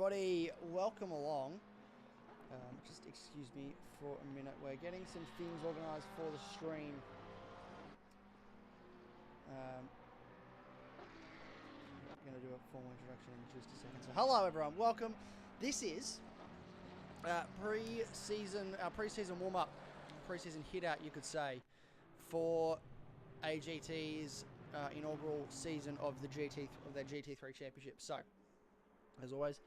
everybody, welcome along. Just excuse me for a minute. We're getting some things organised for the stream. I'm going to do a formal introduction in just a second. So hello everyone, welcome. This is pre-season warm-up, pre-season hit-out you could say, for AGT's inaugural season of the GT3 Championship. So, as always,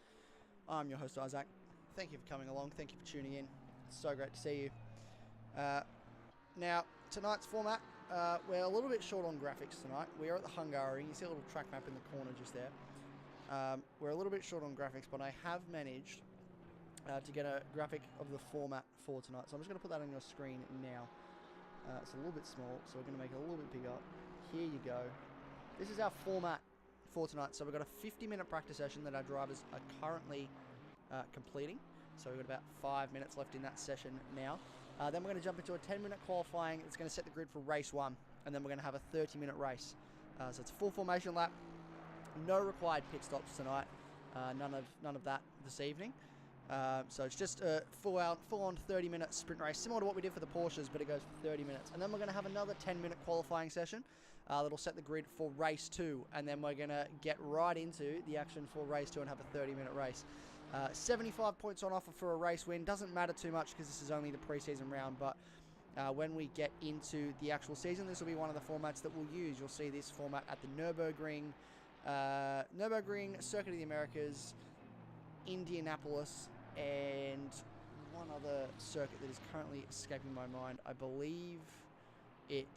I'm your host Isaac. Thank you for coming along. Thank you for tuning in. It's so great to see you. Now, tonight's format, we're a little bit short on graphics tonight. We are at the Hungaroring. You see a little track map in the corner just there. We're a little bit short on graphics, but I have managed to get a graphic of the format for tonight. So I'm just going to put that on your screen now. It's a little bit small, so we're going to make it a little bit bigger. Here you go. This is our format for tonight. So we've got a 50-minute practice session that our drivers are currently completing. So we've got about 5 minutes left in that session now. Then we're going to jump into a 10-minute qualifying. It's going to set the grid for race 1. And then we're going to have a 30-minute race. So it's a full formation lap. No required pit stops tonight. None of that this evening. So it's just a full-on 30-minute sprint race, similar to what we did for the Porsches, but it goes for 30 minutes. And then we're going to have another 10-minute qualifying session that'll set the grid for race 2. And then we're going to get right into the action for race 2 and have a 30-minute race. 75 points on offer for a race win. Doesn't matter too much because this is only the pre-season round, but when we get into the actual season, this will be one of the formats that we'll use. You'll see this format at the Nürburgring, Circuit of the Americas, Indianapolis, and one other circuit that is currently escaping my mind. I believe it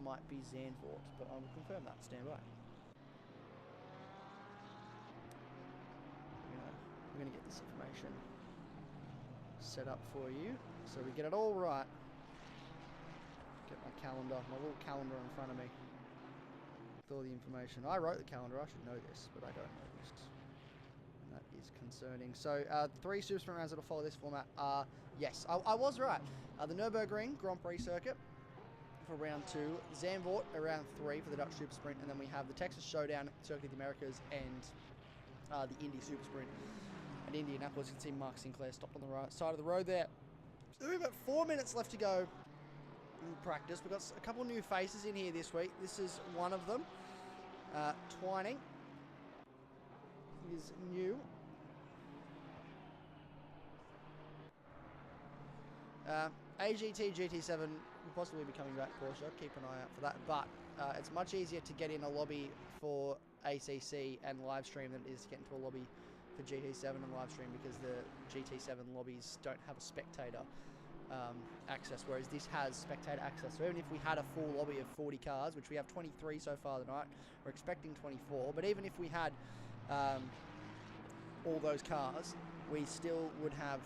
might be Zandvoort, but I will confirm that. Stand by. We're going to get this information set up for you so we get it all right. Get my calendar, my little calendar in front of me with all the information. I wrote the calendar, I should know this, but I don't know this. And that is concerning. So, 3 SuperSprint rounds that will follow this format are, yes, I was right. The Nürburgring Grand Prix circuit for round 2, Zandvoort around 3 for the Dutch SuperSprint, and then we have the Texas Showdown, Circuit of the Americas, and the Indy SuperSprint. At Indianapolis, you can see Mark Sinclair stopped on the right side of the road there. So we've got 4 minutes left to go in practice. We've got a couple of new faces in here this week. This is one of them. Twining is new. AGT GT7 will possibly be coming back, Porsche. Keep an eye out for that. But it's much easier to get in a lobby for ACC and live stream than it is to get into a lobby for GT7 and live stream, because the GT7 lobbies don't have a spectator access, whereas this has spectator access. So even if we had a full lobby of 40 cars, which we have 23 so far tonight, we're expecting 24, but even if we had all those cars, we still would have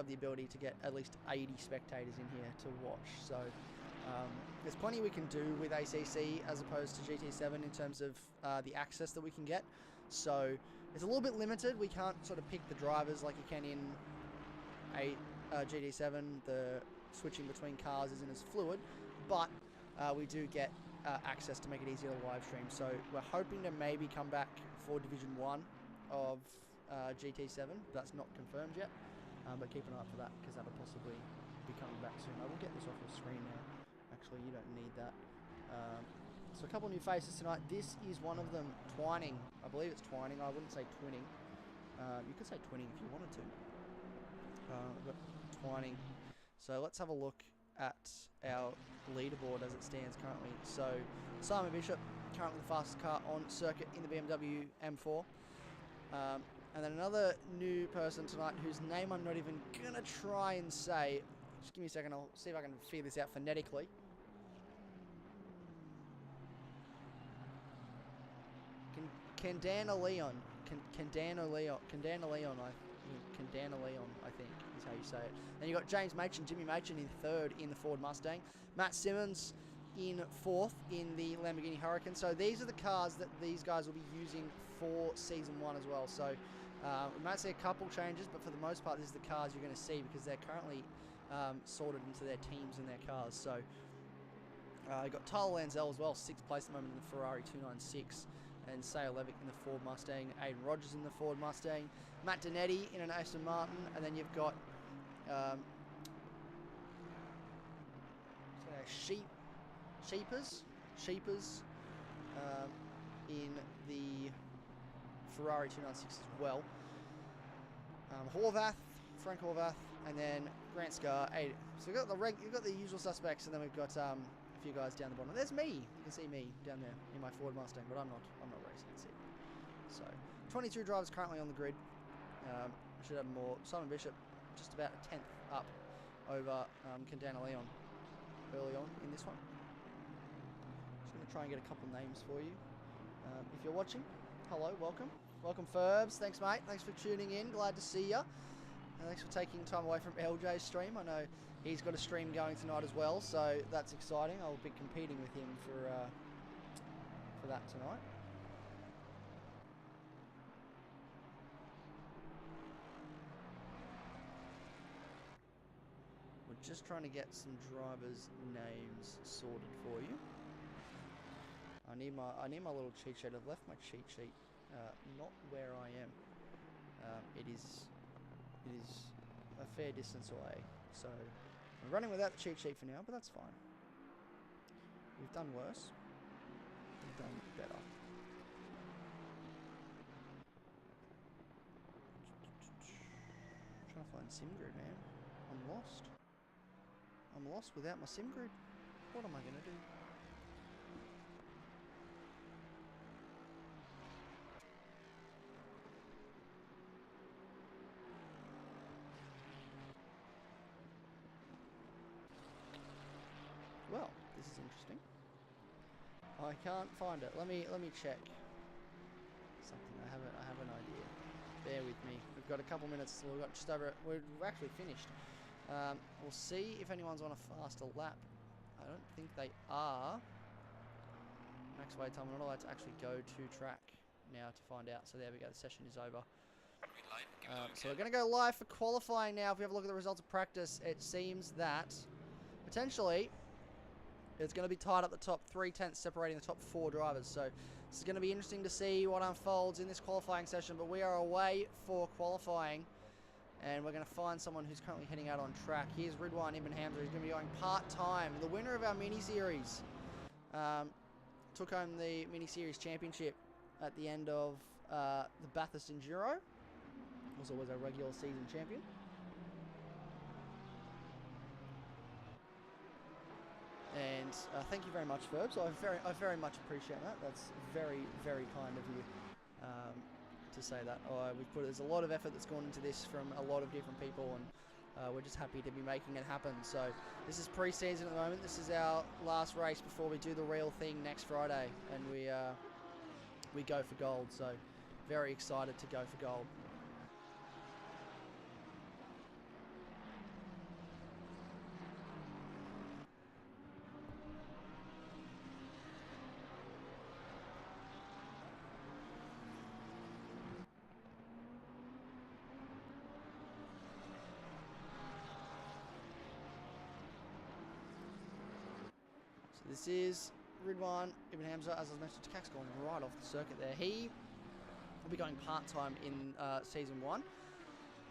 the ability to get at least 80 spectators in here to watch. So there's plenty we can do with ACC as opposed to GT7 in terms of the access that we can get. So it's a little bit limited. We can't sort of pick the drivers like you can in GT7. The switching between cars isn't as fluid, but we do get access to make it easier to live stream. So we're hoping to maybe come back for Division 1 of GT7. That's not confirmed yet, but keep an eye out for that, because that'll possibly be coming back soon. I will get this off your screen now. Actually, you don't need that. So a couple of new faces tonight. This is one of them, Twining. I believe it's Twining. I wouldn't say Twinning. You could say Twinning if you wanted to. But Twining. So let's have a look at our leaderboard as it stands currently. So Simon Bishop, currently the fastest car on circuit in the BMW M4. And then another new person tonight whose name I'm not even going to try and say. Just give me a second, I'll see if I can figure this out phonetically. Candana Leon, I think is how you say it. Then you got James Machin, Jimmy Machin in 3rd in the Ford Mustang. Matt Simmons in 4th in the Lamborghini Huracan. So these are the cars that these guys will be using for Season 1 as well. So we might see a couple changes, but for the most part, this is the cars you're going to see, because they're currently sorted into their teams and their cars. So you got Tyler Lanzell as well, 6th place at the moment in the Ferrari 296. and Sale Levick in the Ford Mustang, Aiden Rogers in the Ford Mustang, Matt Donetti in an Aston Martin, and then you've got Sheepers in the Ferrari 296 as well. Frank Horvath, and then Grant Scar. So you've got the usual suspects, and then we've got a few guys down the bottom. There's me. You can see me down there in my Ford Mustang, but I'm not racing at it. So 22 drivers currently on the grid. Should have more. Simon Bishop just about a 10th up over Quintana Leon early on in this one. Just going to try and get a couple names for you. If you're watching, hello, welcome. Welcome, Ferbs. Thanks, mate. Thanks for tuning in. Glad to see you. Thanks for taking time away from LJ's stream. I know he's got a stream going tonight as well, so that's exciting. I'll be competing with him for that tonight. We're just trying to get some drivers' names sorted for you. I need my little cheat sheet. I've left my cheat sheet not where I am. It is a fair distance away, so I'm running without the cheat sheet for now, but that's fine. We've done worse. We've done better. Trying to find SimGrid, man. I'm lost. I'm lost without my SimGrid. What am I going to do? Well, this is interesting. I can't find it. Let me check something. I have an idea. Bear with me. We've got a couple minutes. We've got just over. We've actually finished. We'll see if anyone's on a faster lap. I don't think they are. Max wait time. We're not allowed to actually go to track now to find out. So there we go. The session is over. So we're going to go live for qualifying now. If we have a look at the results of practice, it seems that potentially it's going to be tied up the top 3/10, separating the top 4 drivers. So this is going to be interesting to see what unfolds in this qualifying session. But we are away for qualifying, and we're going to find someone who's currently heading out on track. Here's Ridwan Ibn Hamza. He's going to be going part-time. The winner of our mini-series took home the mini-series championship at the end of the Bathurst Enduro. Also was our regular season champion. And thank you very much, Ferbs. I very much appreciate that. That's very, very kind of you to say that. There's a lot of effort that's gone into this from a lot of different people, and we're just happy to be making it happen. So this is pre-season at the moment. This is our last race before we do the real thing next Friday, and we go for gold. So very excited to go for gold. This is Ridwan Ibn Hamza, as I mentioned. Kak's going right off the circuit there. He will be going part-time in Season 1.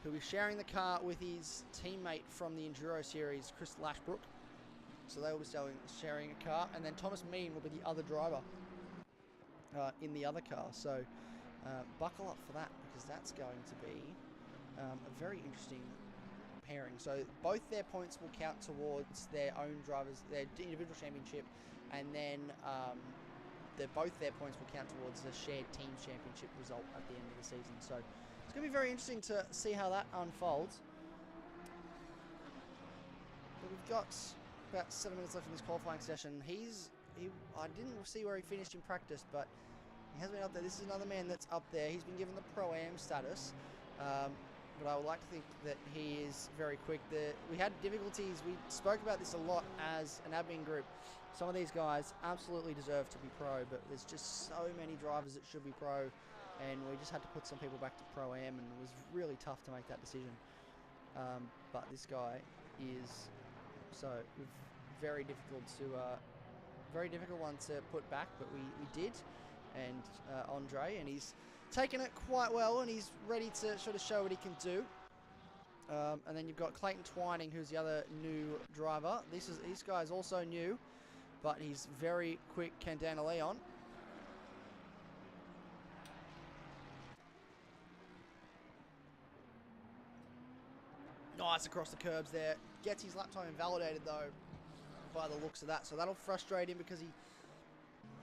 He'll be sharing the car with his teammate from the Enduro Series, Chris Lashbrook. So they will be sharing a car. And then Thomas Mean will be the other driver in the other car. So buckle up for that, because that's going to be a very interesting pairing. So both their points will count towards their own drivers, their individual championship, and then both their points will count towards the shared team championship result at the end of the season. So it's going to be very interesting to see how that unfolds. But we've got about 7 minutes left in this qualifying session. I didn't see where he finished in practice, but he has been up there. This is another man that's up there. He's been given the Pro-Am status. But I would like to think that he is very quick. We had difficulties. We spoke about this a lot as an admin group. Some of these guys absolutely deserve to be pro, but there's just so many drivers that should be pro, and we just had to put some people back to Pro-Am, and it was really tough to make that decision. But this guy is very difficult one to put back, but we did, and Andre, and he's taken it quite well, and he's ready to sort of show what he can do. And then you've got Clayton Twining, who's the other new driver. This guy's also new, but he's very quick. Candana Leon. Nice across the curbs there. Gets his lap time invalidated though, by the looks of that. So that'll frustrate him because he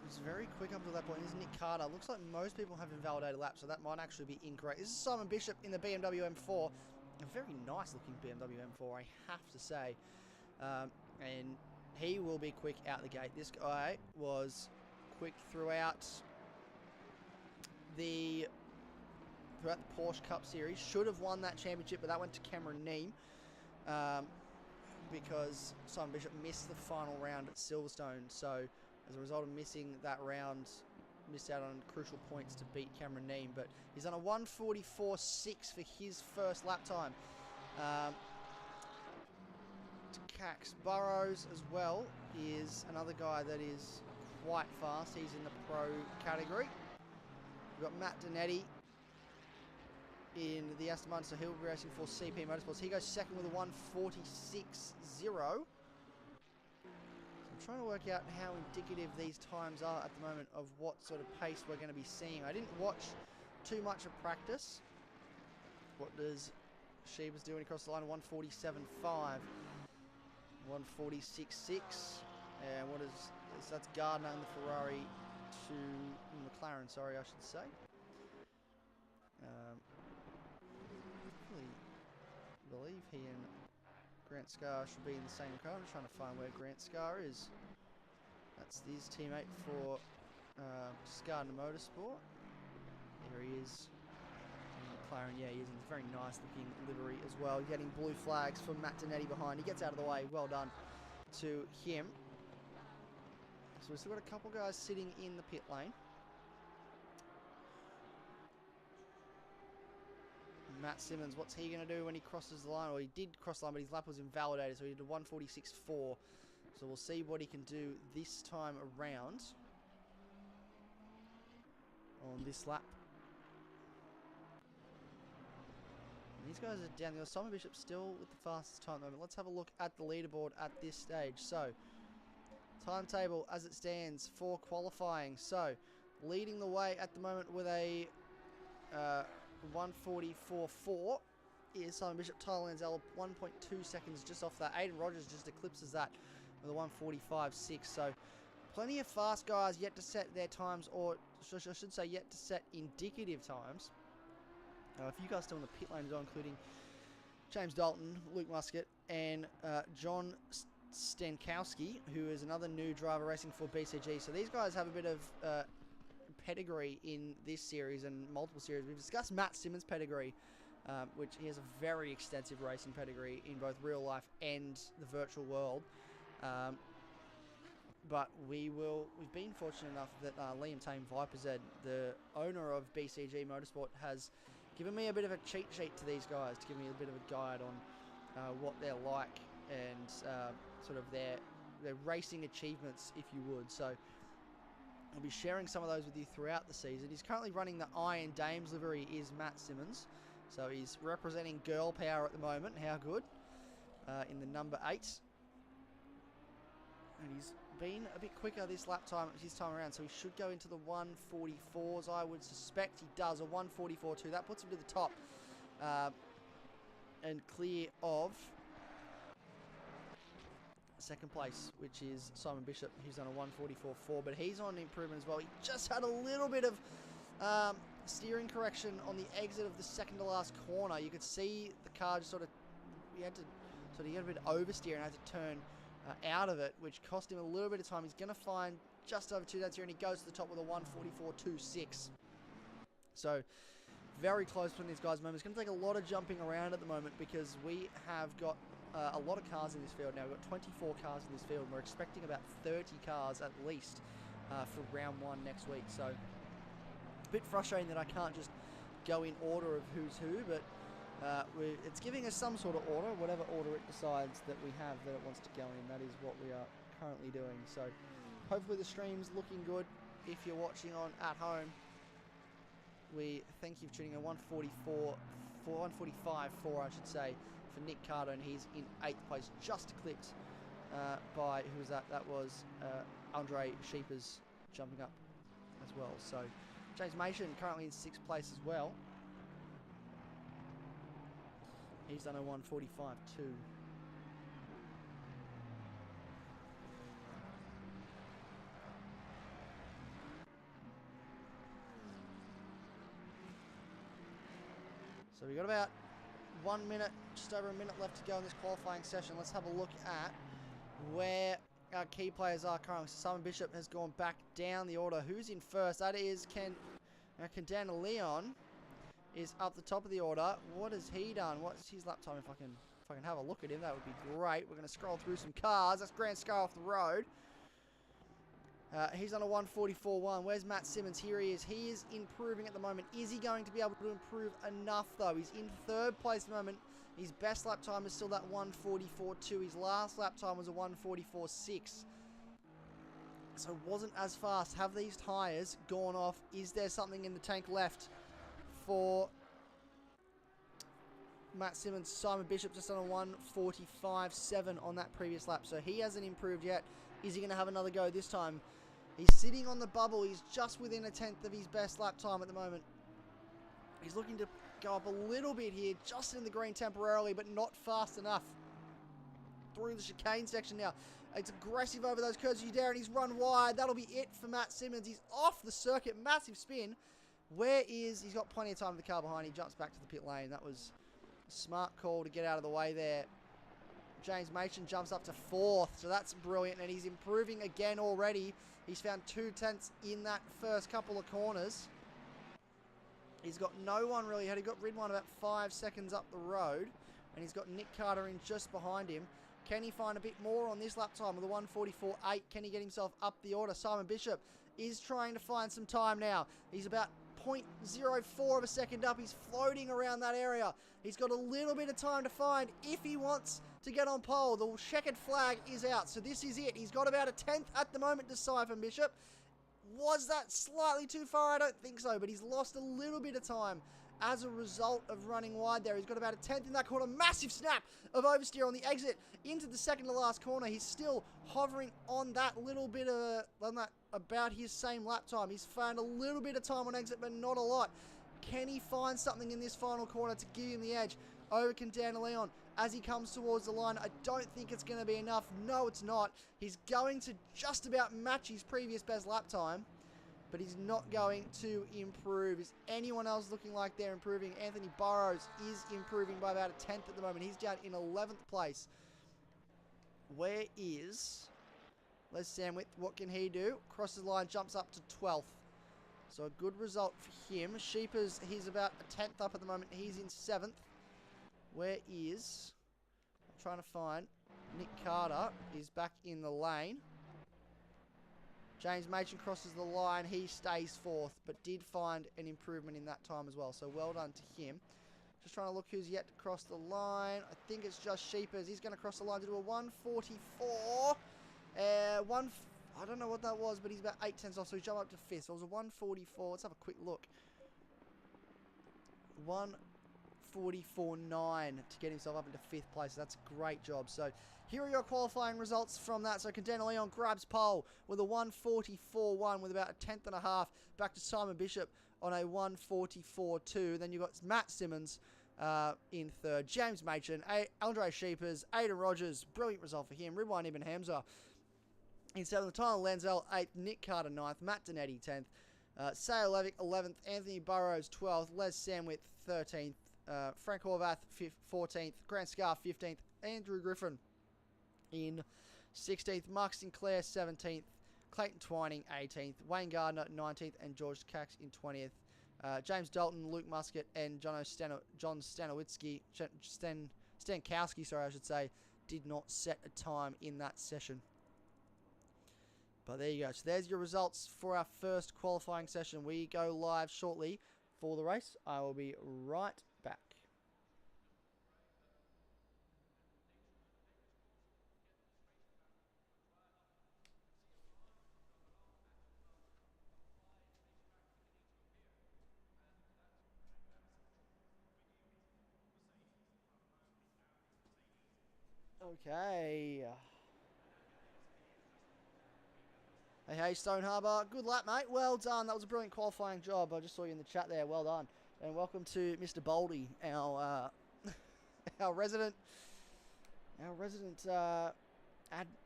was very quick up to that point. This is Nick Carter. Looks like most people have invalidated laps, so that might actually be incorrect. This is Simon Bishop in the BMW M4. A very nice looking BMW M4, I have to say. And he will be quick out the gate. This guy was quick throughout the Porsche Cup Series. Should have won that championship, but that went to Cameron Neame because Simon Bishop missed the final round at Silverstone. So as a result of missing that round, missed out on crucial points to beat Cameron Neame. But he's done a 1:44.6 for his first lap time. Cax Burrows as well is another guy that is quite fast. He's in the pro category. We've got Matt Donetti in the Aston Martin, so he'll be racing for CP Motorsports. He goes second with a 1:46.0. I'm trying to work out how indicative these times are at the moment of what sort of pace we're going to be seeing. I didn't watch too much of practice. What does Sheebas do when he crosses the line? 1:47.5. 1:46.6. And what is that's Gardner and the Ferrari to McLaren, sorry, I should say. I believe he and Grant Scar should be in the same car. I'm just trying to find where Grant Scar is. That's his teammate for Gardner Motorsport. There he is. And McLaren, yeah, he is in a very nice looking livery as well. Getting blue flags from Matt Donetti behind. He gets out of the way. Well done to him. So we've still got a couple guys sitting in the pit lane. Matt Simmons, what's he going to do when he crosses the line? Well, he did cross the line, but his lap was invalidated, so he did a 1:46.4. So we'll see what he can do this time around on this lap. And these guys are down there. Simon Bishop still with the fastest time at the moment. Let's have a look at the leaderboard at this stage. So, timetable as it stands for qualifying. So, leading the way at the moment with a 1:44.4 is Simon Bishop. Tyler Lanzell 1.2 seconds just off that. Aiden Rogers just eclipses that with a 1:45.6. So plenty of fast guys yet to set their times, or I should say yet to set indicative times. A few guys still in the pit lane as well, including James Dalton, Luke Muscat, and John Stankowski, who is another new driver racing for BCG. So these guys have a bit of pedigree in this series and multiple series. We've discussed Matt Simmons' pedigree, which he has a very extensive racing pedigree in both real life and the virtual world. But we've been fortunate enough that Liam Tame Viperzed, the owner of BCG Motorsport, has given me a bit of a cheat sheet to these guys, to give me a bit of a guide on what they're like and sort of their racing achievements, if you would. So I'll be sharing some of those with you throughout the season. He's currently running the Iron Dames livery, is Matt Simmons. So he's representing girl power at the moment. How good. In the number 8. And he's been a bit quicker this lap time, his time around. So he should go into the 1:44s, I would suspect. He does, a 1:44.2. That puts him to the top. And clear of second place, which is Simon Bishop, who's done a 1:44.4, but he's on improvement as well. He just had a little bit of steering correction on the exit of the second to last corner. You could see the car just he had a bit oversteer and had to turn out of it, which cost him a little bit of time. He's going to find just over 2 laps here, and he goes to the top with a 1:44.26. So very close between these guys at the moment. It's going to take a lot of jumping around at the moment because we have got a lot of cars in this field now. We've got 24 cars in this field, and we're expecting about 30 cars at least for round 1 next week. So a bit frustrating that I can't just go in order of who's who, but it's giving us some sort of order, whatever order it decides that we have that it wants to go in. That is what we are currently doing. So hopefully the stream's looking good. if you're watching on at home, we thank you for tuning in. 145, I should say, for Nick Carter, and he's in 8th place, just clipped by, who was that? That was Andre Sheepers jumping up as well. So James Mason currently in 6th place as well. He's done a 145 too. So we've got about 1 minute, just over a minute left to go in this qualifying session. Let's have a look at where our key players are currently. So Simon Bishop has gone back down the order. Who's in first? That is Candana Leon is up the top of the order. What has he done? What's his lap time? If I can have a look at him, that would be great. We're going to scroll through some cars. That's Grant Scar off the road. He's on a 144.1. Where's Matt Simmons? Here he is. He is improving at the moment. Is he going to be able to improve enough, though? He's in 3rd place at the moment. His best lap time is still that 144.2. His last lap time was a 144.6. So it wasn't as fast. Have these tyres gone off? Is there something in the tank left for Matt Simmons? Simon Bishop just on a 145.7 on that previous lap. So he hasn't improved yet. Is he going to have another go this time? He's sitting on the bubble. He's just within a 10th of his best lap time at the moment. He's looking to go up a little bit here, just in the green temporarily, but not fast enough. Through the chicane section now. It's aggressive over those curves. Darren, he's run wide. That'll be it for Matt Simmons. He's off the circuit. Massive spin. He's got plenty of time with the car behind. He jumps back to the pit lane. That was a smart call to get out of the way there. James Machen jumps up to 4th, so that's brilliant, and he's improving again already. He's found 2 tenths in that first couple of corners. He's got no one really ahead. He got Ridwan about 5 seconds up the road, and he's got Nick Carter in just behind him. Can he find a bit more on this lap time with a 144.8? Can he get himself up the order? Simon Bishop is trying to find some time now. He's about 0.04 of a second up. He's floating around that area. He's got a little bit of time to find if he wants to get on pole. The checkered flag is out, so this is it. He's got about a 10th at the moment to Simon Bishop. Was that slightly too far? I don't think so, but he's lost a little bit of time as a result of running wide there. He's got about a 10th in that corner. Massive snap of oversteer on the exit into the second to last corner. He's still hovering on that little bit of about his same lap time. He's found a little bit of time on exit, but not a lot. Can he find something in this final corner to give him the edge over Candana Leon as he comes towards the line? I don't think it's going to be enough. No, it's not. He's going to just about match his previous best lap time, but he's not going to improve. Is anyone else looking like they're improving? Anthony Burrows is improving by about a 10th at the moment. He's down in 11th place. Where is Les Sandwith? What can he do? Crosses the line, jumps up to 12th. So a good result for him. Sheepers, he's about a 10th up at the moment. He's in 7th. Where is... I'm trying to find... Nick Carter is back in the lane. James Machen crosses the line. He stays 4th, but did find an improvement in that time as well. So well done to him. Just trying to look who's yet to cross the line. I think it's just Sheepers. He's going to cross the line to do a 144. I don't know what that was, but he's about 8 tenths off, so he jumped up to 5th. So it was a 144. Let's have a quick look. 144.9 to get himself up into 5th place. So that's a great job. So here are your qualifying results from that. So Candana Leon grabs pole with a 144.1 with about a 10th and a half. Back to Simon Bishop on a 144.2. Then you've got Matt Simmons in 3rd. James Machen, Andre Sheepers, Aidan Rogers. Brilliant result for him. Ridwan Ibn Hamza in 7th. Tyler Lenzel 8th. Nick Carter 9th. Matt Donetti 10th. Sale Levick 11th. Anthony Burrows 12th. Les Samwith 13th. Frank Horvath 14th. Grant Scar 15th. Andrew Griffin in 16th. Mark Sinclair 17th. Clayton Twining 18th. Wayne Gardner 19th. And George Cax in 20th. James Dalton, Luke Muscat, and John Stankowski, sorry, I should say, did not set a time in that session. But there you go. So there's your results for our first qualifying session. We go live shortly for the race. I will be right back. Okay. Hey, Stone Harbour. Good lap, mate. Well done. That was a brilliant qualifying job. I just saw you in the chat there. Well done. And welcome to Mr. Boldy, our resident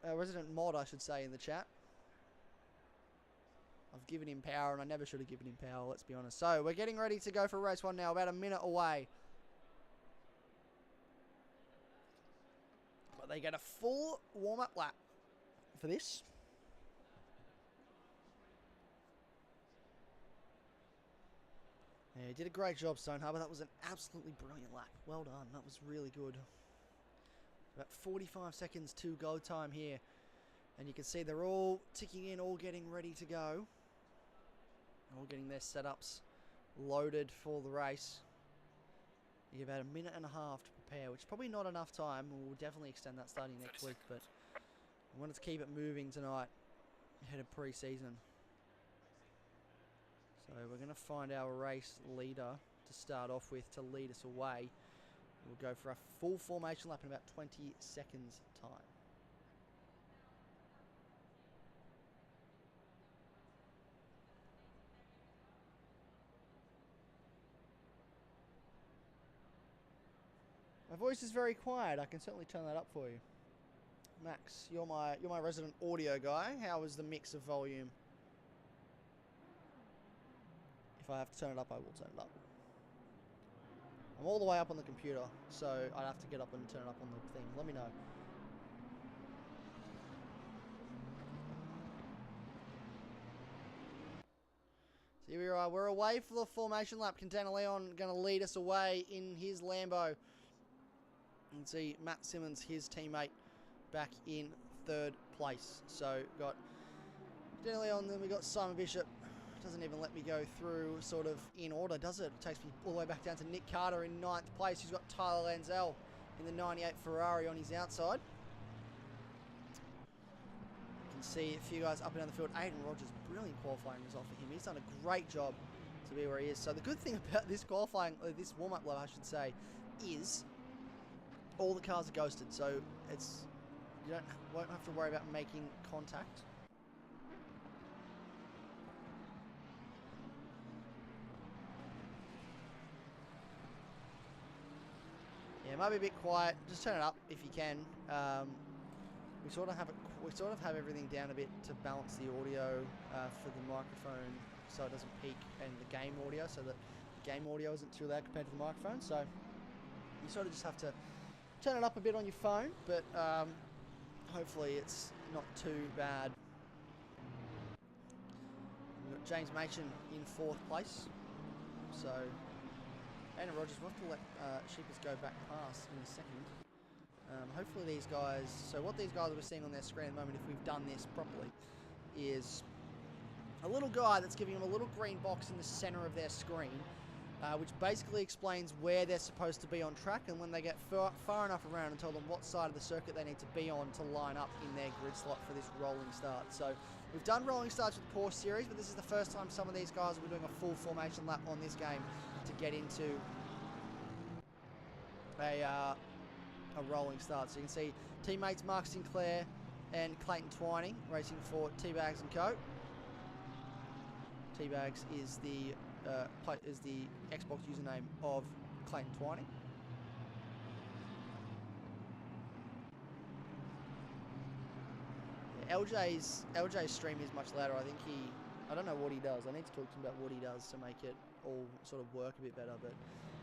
resident mod, I should say, in the chat. I've given him power, and I never should have given him power, let's be honest. So, we're getting ready to go for race 1 now, about a minute away. But they get a full warm-up lap for this. Yeah, you did a great job, Stone Harbour. That was an absolutely brilliant lap. Well done. That was really good. About 45 seconds to go time here. And you can see they're all ticking in, all getting ready to go. All getting their setups loaded for the race. You get about a minute and a half to prepare, which is probably not enough time. We'll definitely extend that starting next week, but I wanted to keep it moving tonight ahead of pre-season. So we're going to find our race leader to start off with to lead us away. We'll go for a full formation lap in about 20 seconds time. My voice is very quiet. I can certainly turn that up for you. Max, you're my resident audio guy. How is the mix of volume? If I have to turn it up, I will turn it up. I'm all the way up on the computer, so I'd have to get up and turn it up on the thing. Let me know. So here we are. We're away for the formation lap. Container Leon going to lead us away in his Lambo. You can see Matt Simmons, his teammate, back in 3rd place. So got Container Leon, then we got Simon Bishop. Doesn't even let me go through sort of in order, does it? It takes me all the way back down to Nick Carter in 9th place. He's got Tyler Lanzell in the 98 Ferrari on his outside. You can see a few guys up and down the field. Aiden Rogers, brilliant qualifying result for him. He's done a great job to be where he is. So the good thing about this qualifying, this warm-up lap, I should say, is all the cars are ghosted. So you won't have to worry about making contact. Yeah, it might be a bit quiet. Just turn it up if you can. We sort of have everything down a bit to balance the audio for the microphone, so it doesn't peak, and the game audio, so that the game audio isn't too loud compared to the microphone. So you sort of just have to turn it up a bit on your phone, but hopefully it's not too bad. We've got James Machin in 4th place. So Aiden Rogers, we'll have to let Sheepers go back past in a second. Hopefully these guys, so what these guys are seeing on their screen at the moment, if we've done this properly, is a little guy that's giving them a little green box in the center of their screen, which basically explains where they're supposed to be on track, and when they get far enough around and tell them what side of the circuit they need to be on to line up in their grid slot for this rolling start. So we've done rolling starts with the Porsche series, but this is the first time some of these guys will be doing a full formation lap on this game to get into a rolling start. So you can see teammates Mark Sinclair and Clayton Twining racing for T-Bags & Co. T-Bags is the Xbox username of Clayton Twining. Yeah, LJ's stream is much louder. I don't know what he does. I need to talk to him about what he does to make it all sort of work a bit better, but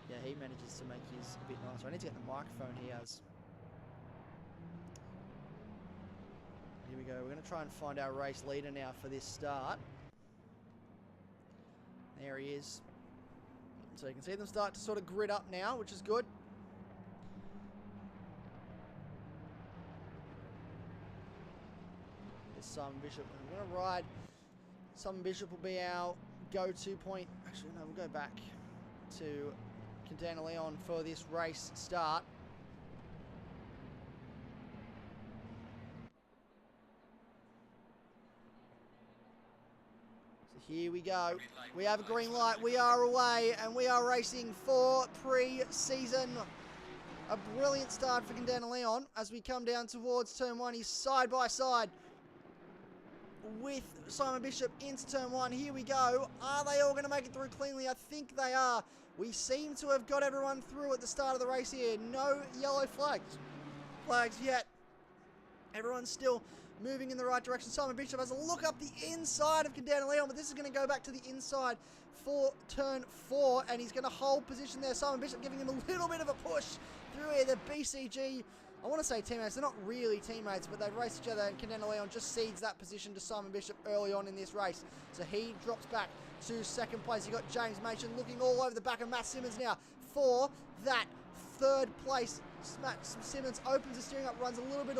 yeah, he manages to make his a bit nicer. I need to get the microphone he has. Here we go. We're going to try and find our race leader now for this start. There he is. So you can see them start to sort of grid up now, which is good. There's Simon Bishop. We're going to ride. Simon Bishop will be our go-to point. Actually, no, we'll go back to Container Leon for this race start. So here we go. We have a green light. We are away and we are racing for pre-season. A brilliant start for Candana Leon as we come down towards turn 1. He's side by side with Simon Bishop into turn 1. Here we go. Are they all going to make it through cleanly? I think they are. We seem to have got everyone through at the start of the race here. No yellow flags yet. Everyone's still moving in the right direction. Simon Bishop has a look up the inside of Candana Leon, but this is going to go back to the inside for turn 4, and he's going to hold position there. Simon Bishop giving him a little bit of a push through here. The BCG, I want to say teammates, they're not really teammates, but they've raced each other, and Candana Leon just cedes that position to Simon Bishop early on in this race. So he drops back to second place. You've got James Machen looking all over the back of Matt Simmons now for that third place. Matt Simmons opens the steering up, runs a little bit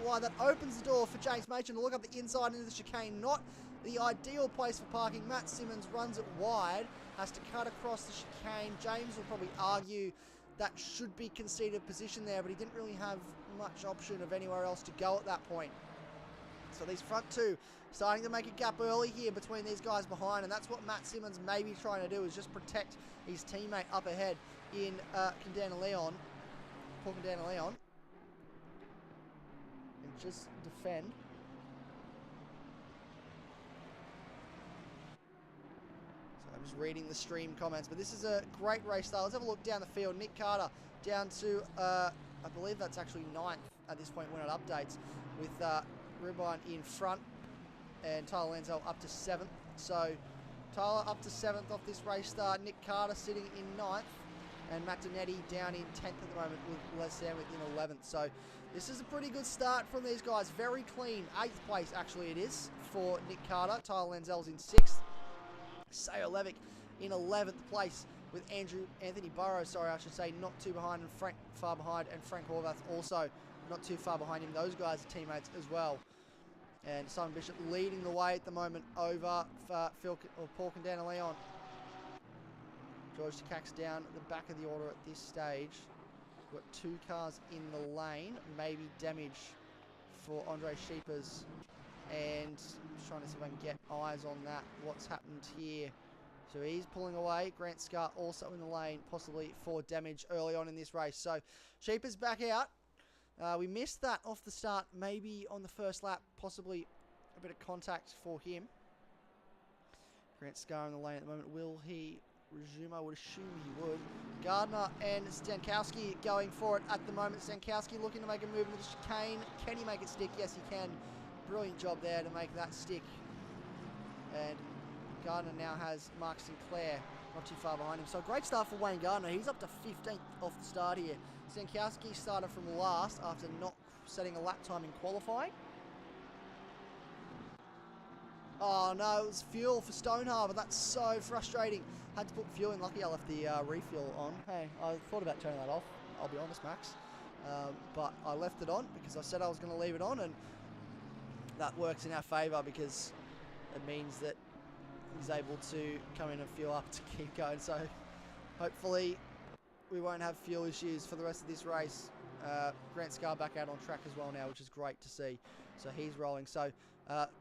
wide. That opens the door for James Machen to look up the inside into the chicane. Not the ideal place for parking. Matt Simmons runs it wide, has to cut across the chicane. James will probably argue that should be conceded position there, but he didn't really have much option of anywhere else to go at that point. So these front two starting to make a gap early here between these guys behind, and that's what Matt Simmons may be trying to do, is just protect his teammate up ahead in Candana Leon. Poor Candana Leon. And just defend. So I'm just reading the stream comments, but this is a great race start. Let's have a look down the field. Nick Carter down to, I believe that's actually 9th at this point when it updates, with Ribine in front and Tyler Lanzel up to 7th. So Tyler up to 7th off this race start. Nick Carter sitting in 9th. And Matt Donetti down in 10th at the moment with Les Sandwich in 11th. So this is a pretty good start from these guys. Very clean. 8th place, actually, it is for Nick Carter. Tyler Lanzel's in 6th. Sayo Levick in 11th place with Anthony Burrows, not too behind, and Frank far behind, and Frank Horvath also not too far behind him. Those guys are teammates as well. And Simon Bishop leading the way at the moment over Paul Candana Leon. George Takak's down at the back of the order at this stage. We've got 2 cars in the lane. Maybe damage for Andre Sheepers. And I'm trying to see if I can get eyes on that. What's happened here? So he's pulling away. Grant Scott also in the lane, possibly for damage early on in this race. So Sheepers back out. We missed that off the start. Maybe on the first lap, possibly a bit of contact for him. Grant Scar in the lane at the moment. Will he resume? I would assume he would. Gardner and Stankowski going for it at the moment. Stankowski looking to make a move into the chicane. Can he make it stick? Yes, he can. Brilliant job there to make that stick. And Gardner now has Mark Sinclair not too far behind him. So great start for Wayne Gardner. He's up to 15th off the start here. Stankowski started from last after not setting a lap time in qualifying. Oh no, it was fuel for Stoneharbour. That's so frustrating. Had to put fuel in. Lucky I left the refuel on. Hey, I thought about turning that off, I'll be honest, Max. But I left it on because I said I was going to leave it on, and that works in our favour because it means that he's able to come in and fuel up to keep going. So hopefully we won't have fuel issues for the rest of this race. Grant Scar back out on track as well now, which is great to see. So he's rolling. So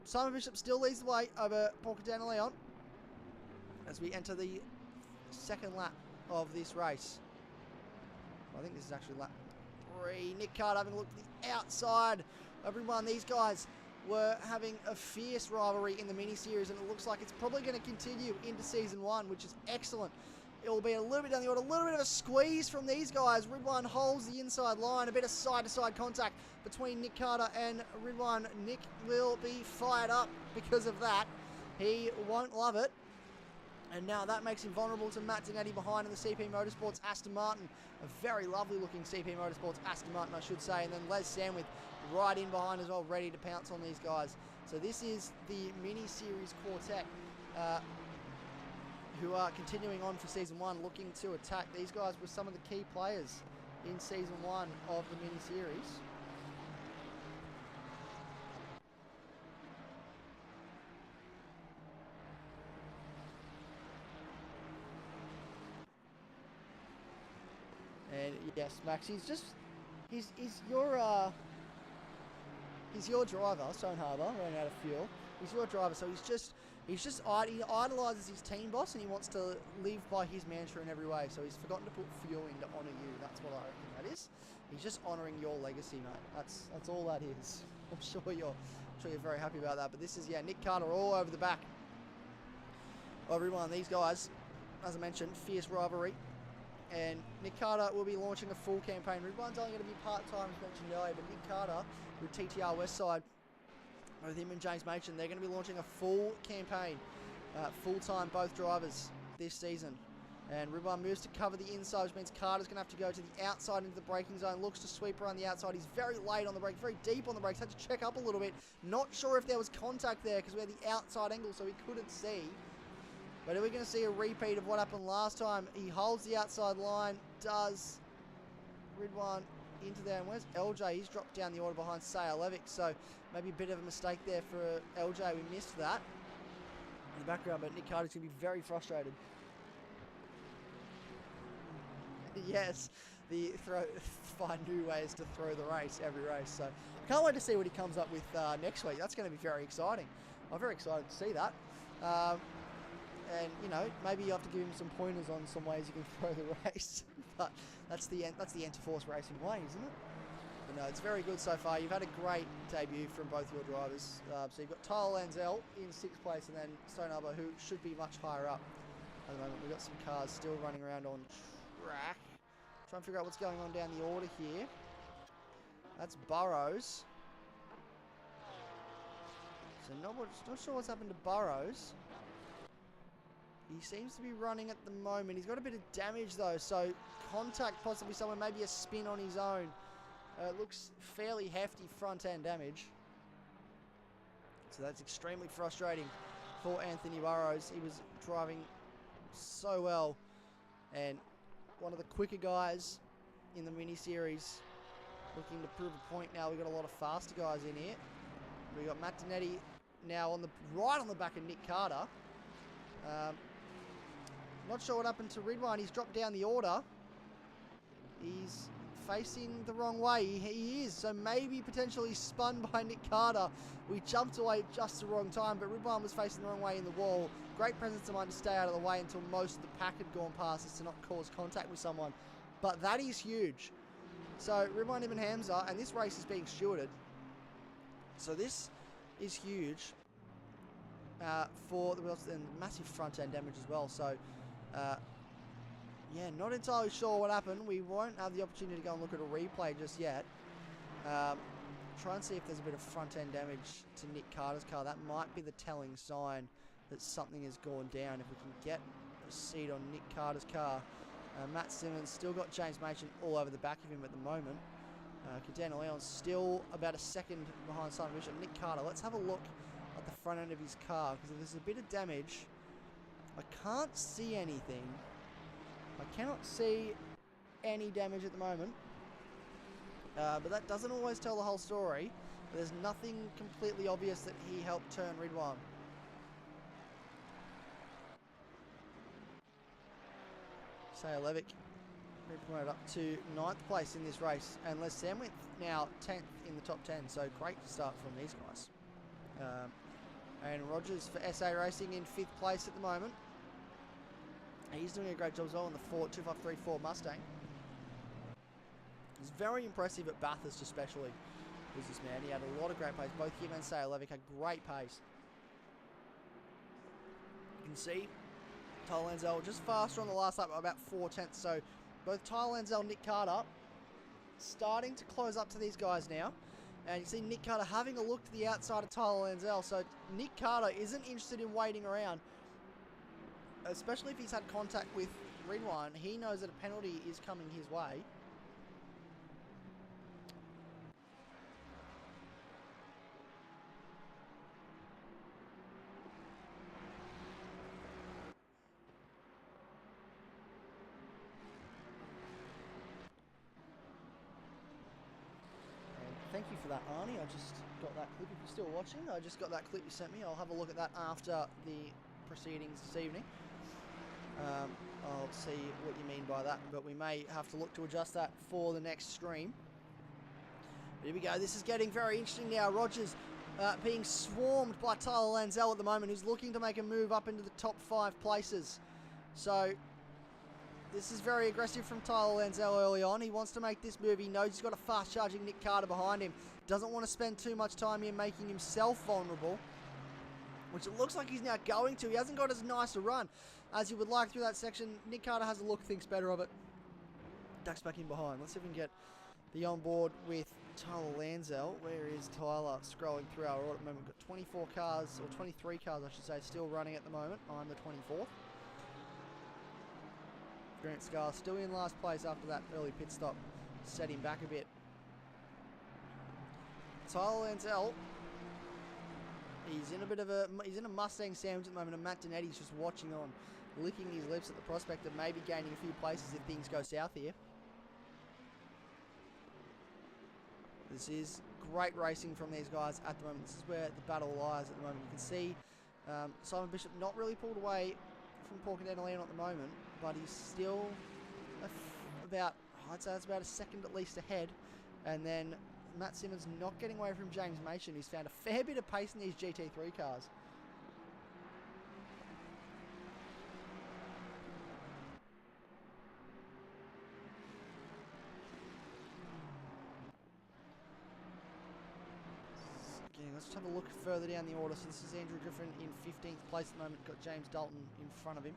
Simon Bishop still leads the way over Paul Candana Leon as we enter the second lap of this race. I think this is actually lap 3. Nick Carter having a look at the outside. Everyone, these guys were having a fierce rivalry in the mini-series, and it looks like it's probably going to continue into Season 1, which is excellent. It will be a little bit down the order, a little bit of a squeeze from these guys. Ridwan holds the inside line, a bit of side-to-side contact between Nick Carter and Ridwan. Nick will be fired up because of that. He won't love it. And now that makes him vulnerable to Matt Donetti behind in the CP Motorsports Aston Martin. A very lovely looking CP Motorsports Aston Martin, I should say. And then Les Sandwith right in behind as well, ready to pounce on these guys. So this is the mini-series quartet who are continuing on for Season 1, looking to attack. These guys were some of the key players in Season 1 of the mini-series. And yes, Max, he's your driver, Stoneharbour, running out of fuel. He's your driver, so He's just he idolises his team boss, and he wants to live by his mantra in every way. So he's forgotten to put fuel in to honour you. That's what I reckon that is. He's just honouring your legacy, mate. That's all that is. I'm sure you're very happy about that. But this is, yeah, Nick Carter all over the back of everyone. These guys, as I mentioned, fierce rivalry. And Nick Carter will be launching a full campaign. Ridwan's only going to be part-time, as mentioned earlier, but Nick Carter with TTR Westside, with him and James Machen, they're going to be launching a full campaign, full-time, both drivers this season. And Ridwan moves to cover the inside, which means Carter's going to have to go to the outside into the braking zone, looks to sweep around the outside. He's very late on the brakes, very deep on the brakes, had to check up a little bit. Not sure if there was contact there because we had the outside angle, so he couldn't see. But are we going to see a repeat of what happened last time? He holds the outside line, does Ridwan into there. And where's LJ? He's dropped down the order behind Sayalevic, so maybe a bit of a mistake there for LJ. We missed that in the background, but Nick Carter's going to be very frustrated. Yes, find new ways to throw the race every race. So I can't wait to see what he comes up with next week. That's going to be very exciting. I'm very excited to see that. And, you know, maybe you have to give him some pointers on some ways you can throw the race. But that's the Interforce racing way, isn't it? But no, it's very good so far. You've had a great debut from both your drivers. So you've got Tyler Lanzell in 6th place, and then Stone Arbor, who should be much higher up at the moment. We've got some cars still running around on track. Try and figure out what's going on down the order here. That's Burrows. So not sure what's happened to Burrows. He seems to be running at the moment. He's got a bit of damage though, so contact possibly somewhere, maybe a spin on his own. It looks fairly hefty front end damage. So that's extremely frustrating for Anthony Burrows. He was driving so well, and one of the quicker guys in the mini-series, looking to prove a point now. We've got a lot of faster guys in here. We've got Matt Donetti now right on the back of Nick Carter. Not sure what happened to Ridwan. He's dropped down the order. He's facing the wrong way. He is. So maybe potentially spun by Nick Carter. We jumped away at just the wrong time, but Ridwan was facing the wrong way in the wall. Great presence of mind to stay out of the way until most of the pack had gone past us to not cause contact with someone. But that is huge. So Ridwan Ibn Hamza, and this race is being stewarded. So this is huge for the wheels, and massive front end damage as well. So yeah, not entirely sure what happened. We won't have the opportunity to go and look at a replay just yet. Try and see if there's a bit of front end damage to Nick Carter's car. That might be the telling sign that something has gone down. If we can get a seat on Nick Carter's car. Matt Simmons still got James Machen all over the back of him at the moment. Cadena Leon's still about a second behind Simon Bishop. Nick Carter, let's have a look at the front end of his car, because if there's a bit of damage, I can't see anything. I cannot see any damage at the moment. But that doesn't always tell the whole story. There's nothing completely obvious that he helped turn Ridwan. Sayalevic promoted up to 9th place in this race, and Les Samwith now 10th in the top 10, so great start from these guys. And Rogers for SA Racing in 5th place at the moment. He's doing a great job as well on the Ford 2534 Mustang. He's very impressive at Bathurst especially, was this man. He had a lot of great pace. Both him and Sayalevic had great pace. You can see Tyler Lanzell just faster on the last lap by about 4/10. So both Tyler Lanzell and Nick Carter starting to close up to these guys now. And you see Nick Carter having a look to the outside of Tyler Lanzell. So Nick Carter isn't interested in waiting around, especially if he's had contact with Ridwan. He knows that a penalty is coming his way. Thank you for that, Arnie. I just got that clip. If you're still watching, I just got that clip you sent me. I'll have a look at that after the proceedings this evening. I'll see what you mean by that, but we may have to look to adjust that for the next stream. But here we go. This is getting very interesting now. Rogers being swarmed by Tyler Lanzell at the moment, who's looking to make a move up into the top 5 places. So this is very aggressive from Tyler Lanzell early on. He wants to make this move. He knows he's got a fast-charging Nick Carter behind him. Doesn't want to spend too much time here making himself vulnerable, which it looks like he's now going to. He hasn't got as nice a run as you would like through that section. Nick Carter has a look, thinks better of it. Ducks back in behind. Let's see if we can get the onboard with Tyler Lanzell. Where is Tyler? Scrolling through our order at the moment. We've got 24 cars, or 23 cars I should say, still running at the moment. I'm the 24th. Grant Scar still in last place after that early pit stop. Set him back a bit. Tyler Lanzell, he's in a Mustang sandwich at the moment, and Matt Donetti's just watching on, licking his lips at the prospect of maybe gaining a few places if things go south here. This is great racing from these guys at the moment. This is where the battle lies at the moment. You can see Simon Bishop not really pulled away from Porcadena-Leon at the moment, but he's still about, I'd say that's about a second at least ahead. And then Matt Simmons not getting away from James Machen, who's found a fair bit of pace in these GT3 cars. Again, let's have a look further down the order. So this is Andrew Griffin in 15th place at the moment. Got James Dalton in front of him.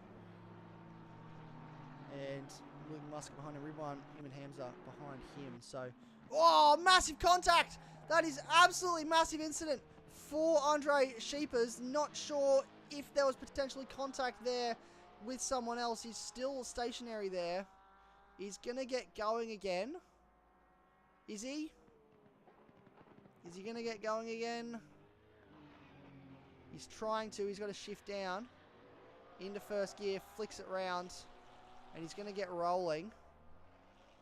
And William Musk behind him. Ridwan Ibn Hamza behind him. So, oh, massive contact! That is absolutely massive incident for Andre Sheepers. Not sure if there was potentially contact there with someone else. He's still stationary there. He's going to get going again. Is he? Is he going to get going again? He's trying to. He's got to shift down into first gear, flicks it round, and he's going to get rolling.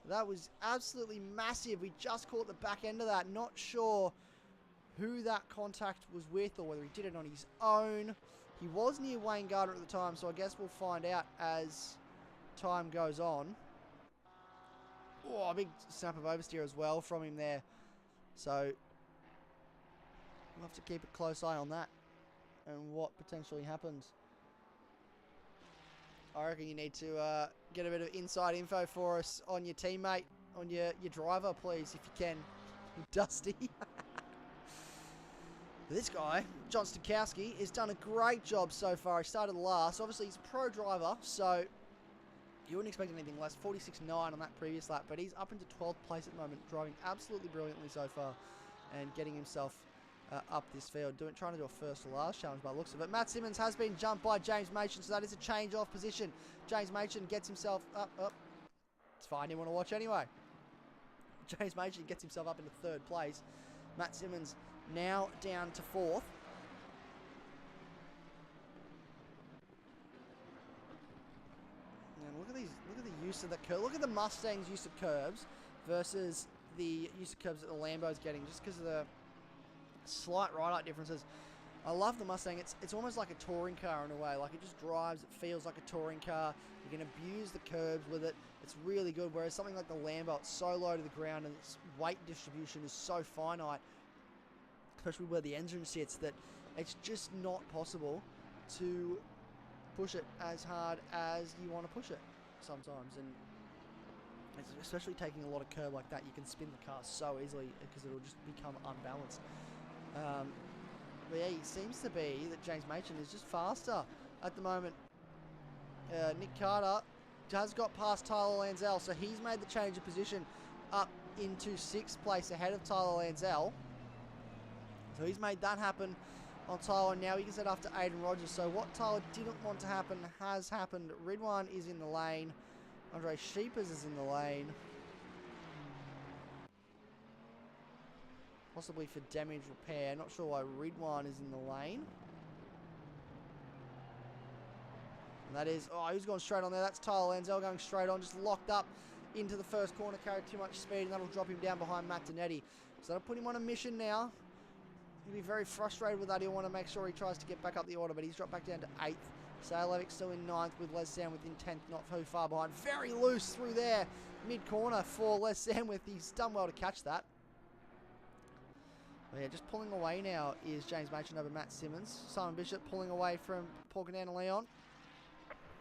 That was absolutely massive. We just caught the back end of that. Not sure who that contact was with or whether he did it on his own. He was near Wayne Gardner at the time, so I guess we'll find out as time goes on. Oh, a big snap of oversteer as well from him there. So we'll have to keep a close eye on that and what potentially happens. I reckon you need to get a bit of inside info for us on your teammate, on your driver, please, if you can. Dusty. This guy, John Stukowski, has done a great job so far. He started last. Obviously, he's a pro driver, so you wouldn't expect anything less. 46.9 on that previous lap, but he's up into 12th place at the moment, driving absolutely brilliantly so far and getting himself up this field, trying to do a first to last challenge by the looks of it. Matt Simmons has been jumped by James Machen, so that is a change of position. James Machen gets himself up. It's fine, you want to watch anyway. James Machen gets himself up into 3rd place. Matt Simmons now down to 4th. And look at the use of the curve. Look at the Mustang's use of curbs versus the use of curbs that the Lambo's getting, just because of the slight ride-out differences. I love the Mustang. It's almost like a touring car in a way. Like, it just drives. It feels like a touring car. You can abuse the curbs with it. It's really good. Whereas something like the Lambo, it's so low to the ground and its weight distribution is so finite, especially where the engine sits, that it's just not possible to push it as hard as you want to push it sometimes. And especially taking a lot of curb like that, you can spin the car so easily because it'll just become unbalanced. But yeah, it seems to be that James Machen is just faster at the moment. Nick Carter has got past Tyler Lanzell, so he's made the change of position up into 6th place ahead of Tyler Lanzell. So he's made that happen on Tyler. Now he can set after Aiden Rogers. So what Tyler didn't want to happen has happened. Ridwan is in the lane. Andre Sheepers is in the lane. Possibly for damage repair. Not sure why Ridwan is in the lane. And that is, oh, who's gone straight on there? That's Tyler Lanzell going straight on, just locked up into the first corner, carried too much speed, and that'll drop him down behind Matt Donetti. So that'll put him on a mission now. He'll be very frustrated with that. He'll want to make sure he tries to get back up the order, but he's dropped back down to 8th. Salevic still in 9th with Les Sandwith in 10th, not too far behind. Very loose through there, mid-corner for Les Sandwith. He's done well to catch that. But yeah, just pulling away now is James Machin over Matt Simmons. Simon Bishop pulling away from Paul Canan and Leon.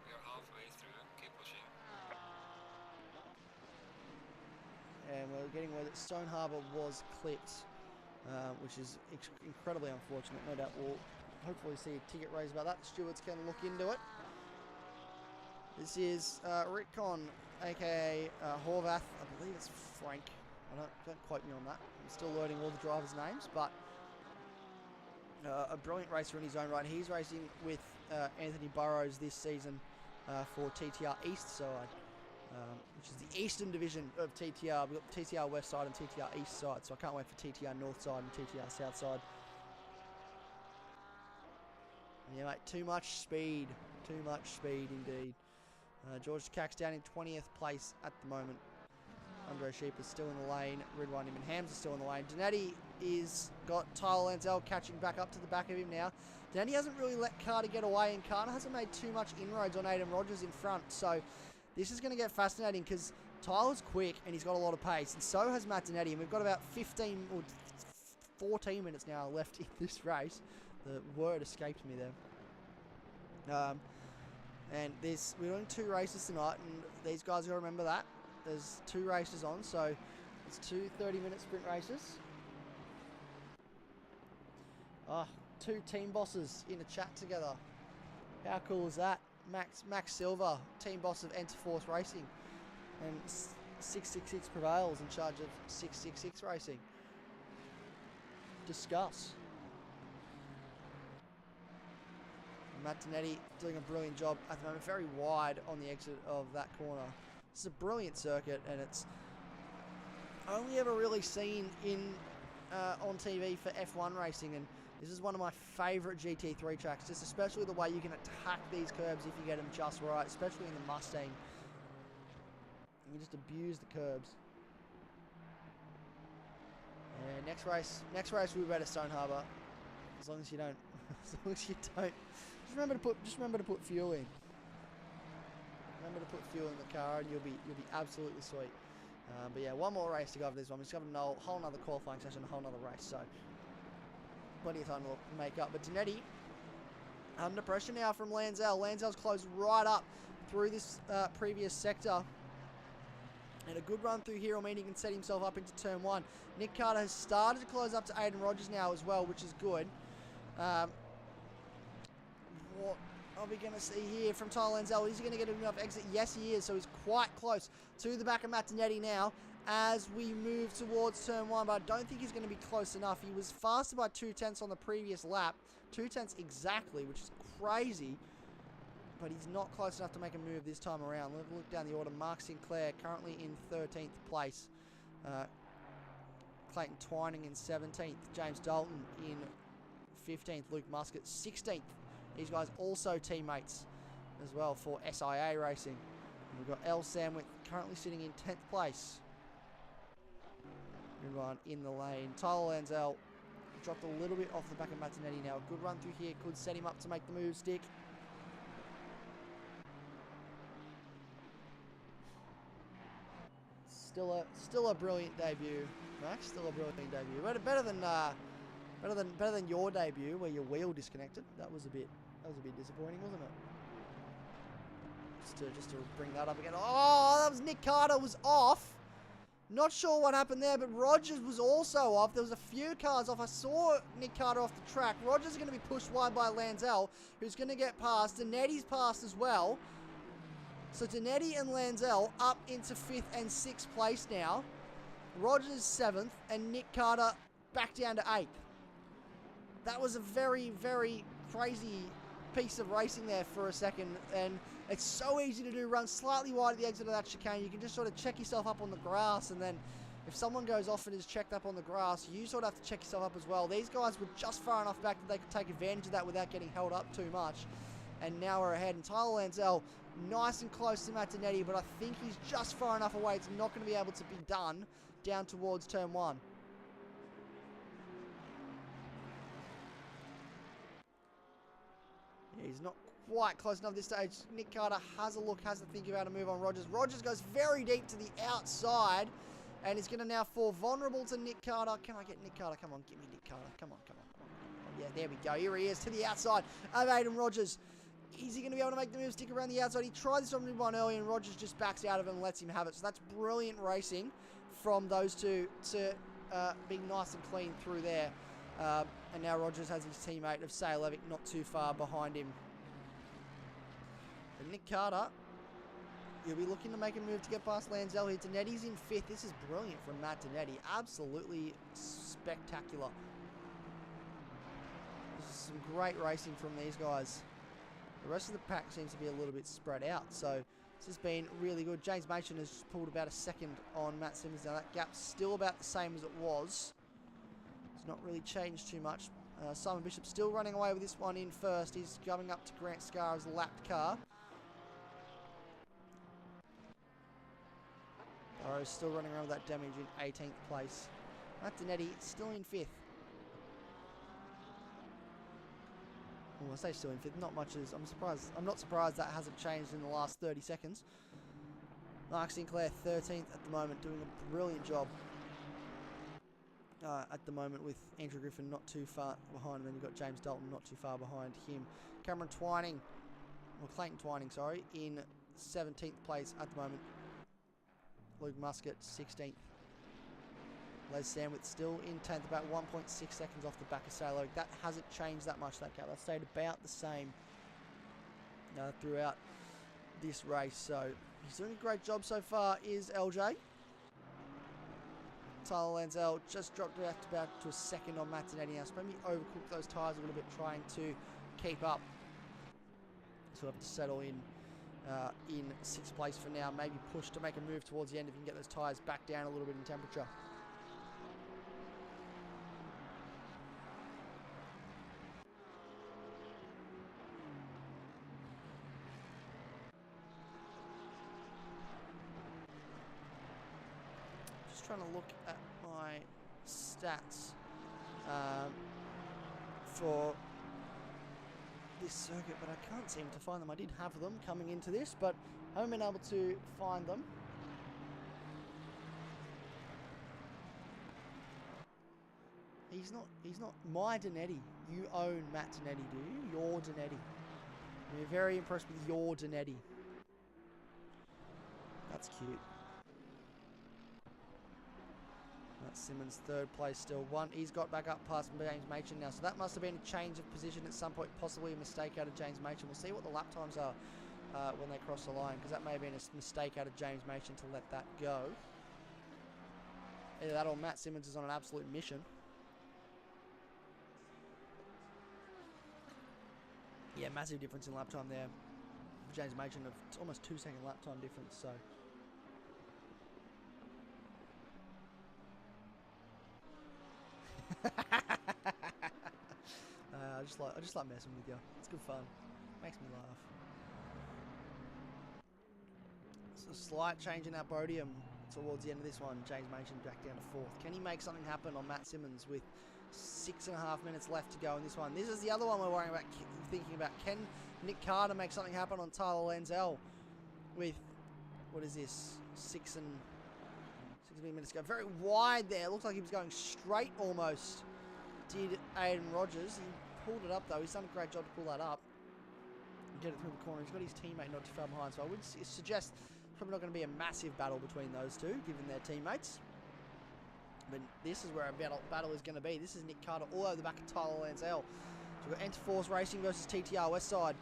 We are halfway through. Keep pushing. And we're getting word that Stone Harbour was clipped, which is incredibly unfortunate. No doubt we'll hopefully see a ticket raised about that. The stewards can look into it. This is Rick Con, aka Horvath. I believe it's Frank. Don't quote me on that. I'm still learning all the drivers' names, but a brilliant racer in his own right. He's racing with Anthony Burrows this season for TTR East side, which is the Eastern division of TTR. We've got TTR West side and TTR East side, so I can't wait for TTR North side and TTR South side. Yeah, mate, too much speed. Too much speed indeed. George Cax down in 20th place at the moment. Andre Sheep is still in the lane. Ridwan Ibn Hams is still in the lane. Donetti is got Tyler Lansell catching back up to the back of him now. Donetti hasn't really let Carter get away, and Carter hasn't made too much inroads on Aidan Rogers in front. So this is going to get fascinating because Tyler's quick and he's got a lot of pace, and so has Matt Donetti. And we've got about 15 or 14 minutes now left in this race. The word escaped me there. And we're doing 2 races tonight, and these guys got to remember that. There's 2 races on, so it's 2 30-minute sprint races. 2 team bosses in a chat together. How cool is that? Max Silver, team boss of Enterforce Racing, and 666 Prevails in charge of 666 Racing. Discuss. Matt Donetti doing a brilliant job at the moment, very wide on the exit of that corner. This is a brilliant circuit, and it's only ever really seen on TV for F1 racing, and this is one of my favourite GT3 tracks, just especially the way you can attack these curbs if you get them just right, especially in the Mustang. You can just abuse the curbs. And next race we'll be at Stone Harbour, as long as you don't, Just remember to put fuel in. Remember to put fuel in the car, and you'll be absolutely sweet. But yeah, one more race to go over this one. We've just got a whole another qualifying session, a whole another race, so plenty of time to make up. But Donetti under pressure now from Lansell. Lansell's closed right up through this previous sector. And a good run through here will mean he can set himself up into turn 1. Nick Carter has started to close up to Aidan Rogers now as well, which is good. What are we going to see here from Tyler Lansell? Is he going to get enough exit? Yes, he is. So he's quite close to the back of Matt Donetti now as we move towards turn 1. But I don't think he's going to be close enough. He was faster by 2/10 on the previous lap. 2/10 exactly, which is crazy. But he's not close enough to make a move this time around. Let's look down the order. Mark Sinclair currently in 13th place. Clayton Twining in 17th. James Dalton in 15th. Luke Muscat 16th. These guys also teammates as well for SIA Racing. And we've got L. Samwick currently sitting in 10th place. Everyone in the lane. Tyler Lansell dropped a little bit off the back of Matt Donetti now. A good run through here could set him up to make the move stick. Still a brilliant debut, Max. Still a brilliant debut. Better than your debut where your wheel disconnected. That was a bit disappointing, wasn't it? Just to bring that up again. Oh, that was Nick Carter was off. Not sure what happened there, but Rogers was also off. There was a few cars off. I saw Nick Carter off the track. Rogers is going to be pushed wide by Lansell, who's going to get past. Donetti's passed as well. So Donetti and Lansell up into 5th and 6th place now. Rogers 7th, and Nick Carter back down to 8th. That was a very, very crazy piece of racing there for a second, and it's so easy to do. Run slightly wide at the exit of that chicane. You can just sort of check yourself up on the grass, and then if someone goes off and is checked up on the grass, you sort of have to check yourself up as well. These guys were just far enough back that they could take advantage of that without getting held up too much. And now we're ahead, and Tyler Lansell nice and close to Matt Donetti, but I think he's just far enough away. It's not going to be able to be done down towards turn 1. Yeah, he's not quite close enough at this stage. Nick Carter has a think about a move on Rogers. Rogers goes very deep to the outside, And he's going to now fall vulnerable to Nick Carter. Can I get Nick Carter? Come on, get me Nick Carter. Come on, come on, come on. Come on. Yeah, there we go. Here he is to the outside of Aiden Rogers. Is he going to be able to make the move, stick around the outside? He tried this one early, and Rogers just backs out of him and lets him have it. So that's brilliant racing from those two to be nice and clean through there. And now Rogers has his teammate of Saylevic not too far behind him. And Nick Carter, he'll be looking to make a move to get past Lanzell here. Danetti's in 5th. This is brilliant from Matt Danetti. Absolutely spectacular. This is some great racing from these guys. The rest of the pack seems to be a little bit spread out, so this has been really good. James Machen has just pulled about a second on Matt Simmons. Now that gap's still about the same as it was. It's not really changed too much. Simon Bishop still running away with this one in first. He's coming up to Grant Scar's lapped car. Burrow's still running around with that damage in 18th place. Matt Danetti still in 5th. Well, I say still in 5th. Not much as I'm surprised. I'm not surprised that hasn't changed in the last 30 seconds. Mark Sinclair 13th at the moment, doing a brilliant job. At the moment with Andrew Griffin not too far behind, and then you've got James Dalton not too far behind him. Cameron Twining, or Clayton Twining, sorry, in 17th place at the moment. Luke Muscat 16th. Les Sandwith still in 10th, about 1.6 seconds off the back of Salo. That hasn't changed that much, that gap. That stayed about the same throughout this race. So he's doing a great job so far, is LJ. Tyler Lanzell just dropped about to a second on Matt Danetti now. So maybe overcooked those tyres a little bit, trying to keep up. So we'll have to settle in 6th place for now. Maybe push to make a move towards the end if you can get those tyres back down a little bit in temperature. Just trying to look at my stats for this circuit, but I can't seem to find them. I did have them coming into this, but I haven't been able to find them. He's not my Danetti. You own Matt Danetti, do you? Your Danetti. We're very impressed with your Danetti. That's cute. Matt Simmons 3rd place still. He's got back up past James Machen now. So that must have been a change of position at some point, possibly a mistake out of James Machen. We'll see what the lap times are when they cross the line, because that may have been a mistake out of James Machen to let that go. Either that or Matt Simmons is on an absolute mission. Yeah, massive difference in lap time there for James Machen of almost 2-second lap time difference. So. I just like messing with you. It's good fun. Makes me laugh. So a slight change in our podium towards the end of this one. James Machen back down to 4th. Can he make something happen on Matt Simmons with 6.5 minutes left to go in this one? This is the other one we're worrying about, thinking about. Can Nick Carter make something happen on Tyler Lanzell with, what is this, 6 minutes to go? Very wide there. Looks like he was going straight almost. Did Aiden Rogers. He pulled it up though. He's done a great job to pull that up. Get it through the corner. He's got his teammate not too far behind. So I would suggest probably not going to be a massive battle between those two, given their teammates. But this is where a battle is going to be. This is Nick Carter all over the back of Tyler Lanzell. So we've got Enterforce Racing versus TTR Westside.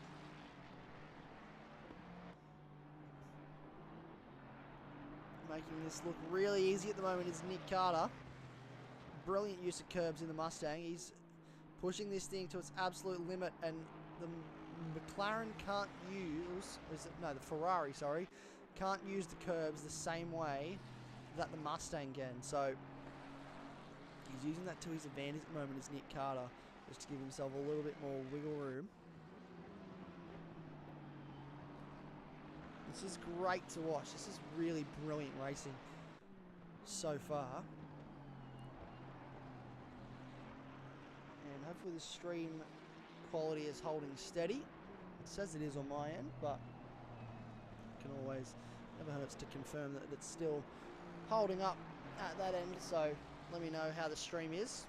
Making this look really easy at the moment is Nick Carter. Brilliant use of curbs in the Mustang. He's pushing this thing to its absolute limit, and the McLaren can't use, the Ferrari, sorry, can't use the curbs the same way that the Mustang can. So he's using that to his advantage at the moment as Nick Carter, just to give himself a little bit more wiggle room. This is great to watch. This is really brilliant racing so far. And hopefully the stream quality is holding steady. It says it is on my end, but can always, never hurts to confirm that it's still holding up at that end, so let me know how the stream is.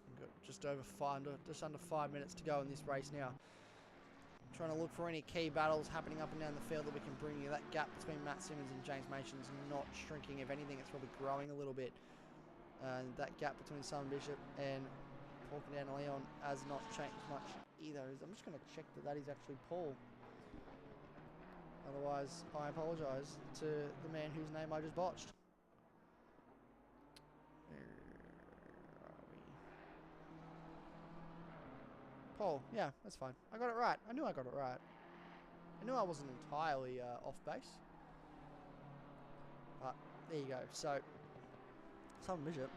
We've got just under 5 minutes to go in this race now. Trying to look for any key battles happening up and down the field that we can bring you. That gap between Matt Simmons and James Mason is not shrinking. If anything, it's probably growing a little bit. And that gap between Simon Bishop and Paul Leon has not changed much either. I'm just going to check that is actually Paul. Otherwise, I apologise to the man whose name I just botched. Where are we? Paul, yeah, that's fine. I got it right. I knew I got it right. I knew I wasn't entirely off base. But there you go. So, Simon Bishop,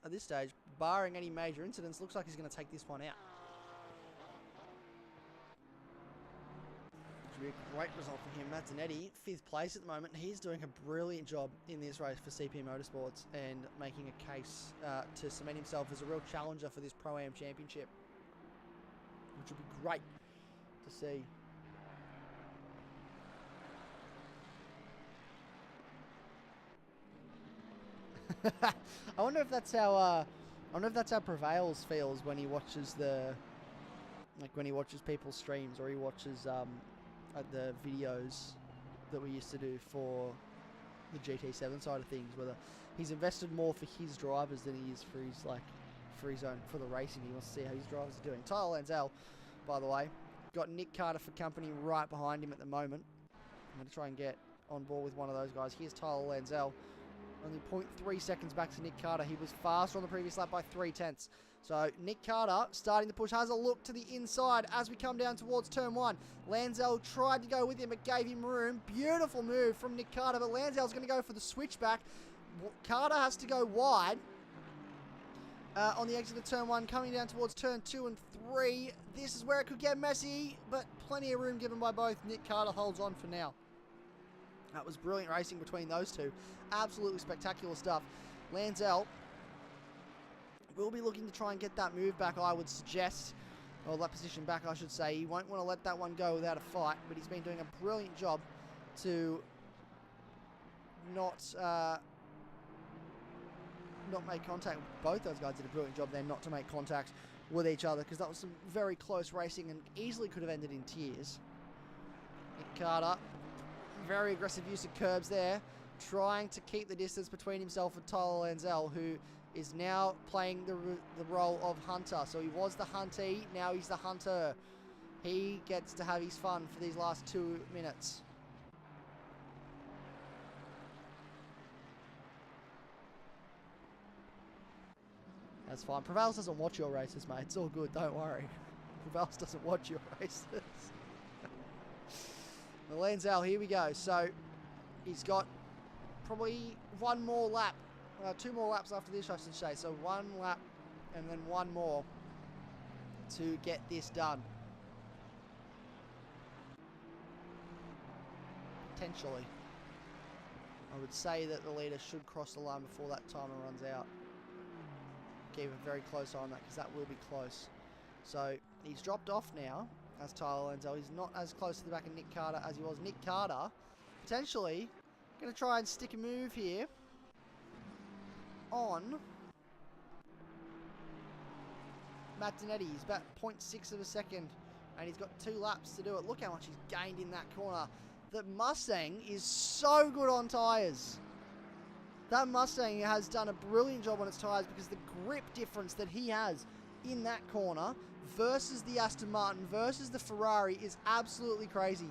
at this stage, barring any major incidents, looks like he's going to take this one out. Which would be a great result for him. Mazzanetti, 5th place at the moment. He's doing a brilliant job in this race for CP Motorsports and making a case to cement himself as a real challenger for this Pro-Am Championship, which would be great to see. I wonder if that's how Prevails feels when he watches when he watches people's streams, or he watches the videos that we used to do for the GT7 side of things, whether he's invested more for his drivers than he is for the racing. He wants to see how his drivers are doing. Tyler Lanzell, by the way, got Nick Carter for company right behind him at the moment. I'm going to try and get on board with one of those guys. Here's Tyler Lanzell. Only 0.3 seconds back to Nick Carter. He was faster on the previous lap by 0.3. So Nick Carter starting to push, has a look to the inside as we come down towards turn 1. Lanzell tried to go with him but gave him room. Beautiful move from Nick Carter, but Lanzell's going to go for the switchback. Carter has to go wide on the exit of turn 1, coming down towards turn 2 and 3. This is where it could get messy, but plenty of room given by both. Nick Carter holds on for now. That was brilliant racing between those two. Absolutely spectacular stuff. Lanzell will be looking to try and get that move back, I would suggest. Or that position back, I should say. He won't want to let that one go without a fight, but he's been doing a brilliant job to not make contact. Both those guys did a brilliant job there not to make contact with each other, because that was some very close racing and easily could have ended in tears. Nick Carter, very aggressive use of curbs there, trying to keep the distance between himself and Tyler Lanzell, who is now playing the role of hunter. So he was the huntee, now he's the hunter. He gets to have his fun for these last 2 minutes. That's fine. Prevails doesn't watch your races, mate. It's all good, don't worry. Prevails doesn't watch your races. Lanzell, here we go. So he's got probably one more lap, 2 more laps after this, I should say. So 1 lap and then 1 more to get this done. Potentially. I would say that the leader should cross the line before that timer runs out. Keep a very close eye on that, because that will be close. So he's dropped off now. As Tyler Lanzell, he's not as close to the back of Nick Carter as he was. Nick Carter potentially going to try and stick a move here on Mazzanetti. He's about 0.6 of a second, and he's got 2 laps to do it. Look how much he's gained in that corner. The Mustang is so good on tyres. That Mustang has done a brilliant job on its tyres, because the grip difference that he has in that corner versus the Aston Martin versus the Ferrari is absolutely crazy.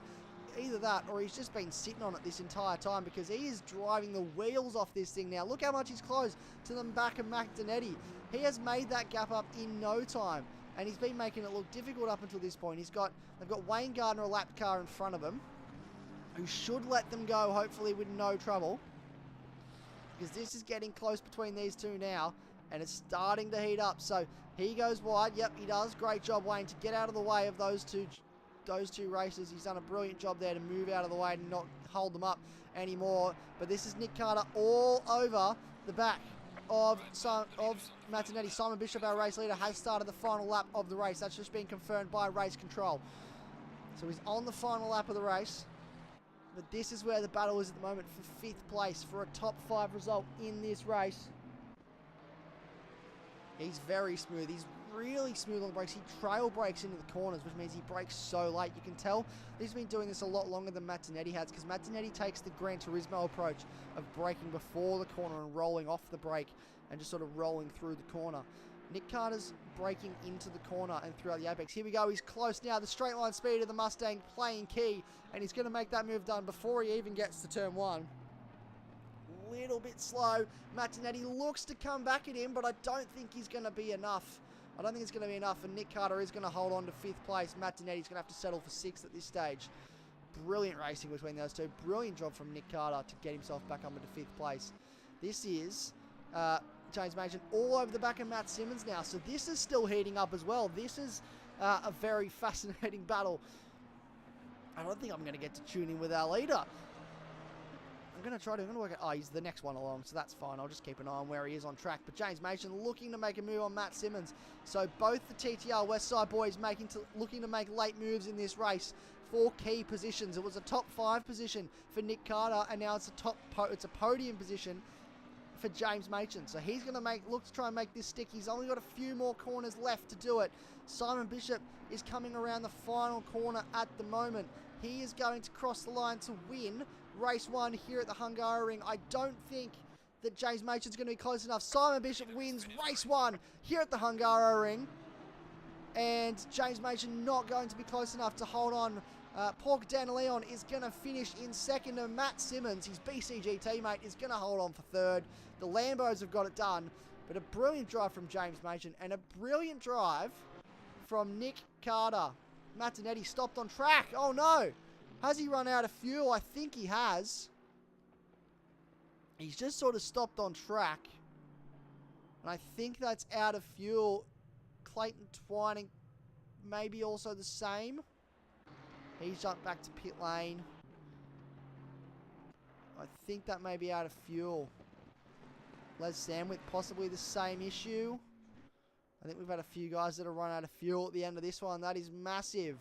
Either that, or he's just been sitting on it this entire time, because he is driving the wheels off this thing now. Look how much he's close to the back of Mazzanetti. He has made that gap up in no time, and he's been making it look difficult up until this point. They've got Wayne Gardner, a lap car in front of him, who should let them go, hopefully with no trouble, because this is getting close between these two now, and it's starting to heat up. So he goes wide. Yep, he does. Great job, Wayne, to get out of the way of those two races. He's done a brilliant job there to move out of the way and not hold them up anymore. But this is Nick Carter all over the back of Mazzanetti. Simon Bishop, our race leader, has started the final lap of the race. That's just been confirmed by race control. So he's on the final lap of the race. But this is where the battle is at the moment for 5th place, for a top 5 result in this race. He's very smooth. He's really smooth on the brakes. He trail brakes into the corners, which means he brakes so late. You can tell he's been doing this a lot longer than Martinetti has, because Martinetti takes the Gran Turismo approach of braking before the corner and rolling off the brake and just sort of rolling through the corner. Nick Carter's braking into the corner and throughout the apex. Here we go. He's close now. The straight line speed of the Mustang playing key, and he's going to make that move done before he even gets to turn 1. Little bit slow. Martinetti looks to come back at him, but I don't think he's going to be enough. I don't think it's going to be enough, and Nick Carter is going to hold on to 5th place. Martinetti's going to have to settle for 6th at this stage. Brilliant racing between those two. Brilliant job from Nick Carter to get himself back up into 5th place. This is James Machen all over the back of Matt Simmons now, so this is still heating up as well. This is a very fascinating battle. I don't think I'm going to get to tune in with our leader. I'm going to work out, oh, he's the next one along, so that's fine. I'll just keep an eye on where he is on track. But James Machen looking to make a move on Matt Simmons. So both the TTR Westside boys looking to make late moves in this race for key positions. It was a top 5 position for Nick Carter, and now it's a podium position for James Machen. So he's going to look to try and make this stick. He's only got a few more corners left to do it. Simon Bishop is coming around the final corner at the moment. He is going to cross the line to win race 1 here at the Hungaroring. I don't think that James Machen's going to be close enough. Simon Bishop wins race 1 here at the Hungaroring. And James Machen not going to be close enough to hold on. Paul Danaleon is going to finish in 2nd, and Matt Simmons, his BCG teammate, is going to hold on for 3rd. The Lambos have got it done, but a brilliant drive from James Machen and a brilliant drive from Nick Carter. Martinetti stopped on track. Oh no! Has he run out of fuel? I think he has. He's just sort of stopped on track. And I think that's out of fuel. Clayton Twining maybe also the same. He's jumped back to pit lane. I think that may be out of fuel. Les Sandwith possibly the same issue. I think we've had a few guys that have run out of fuel at the end of this one. That is massive.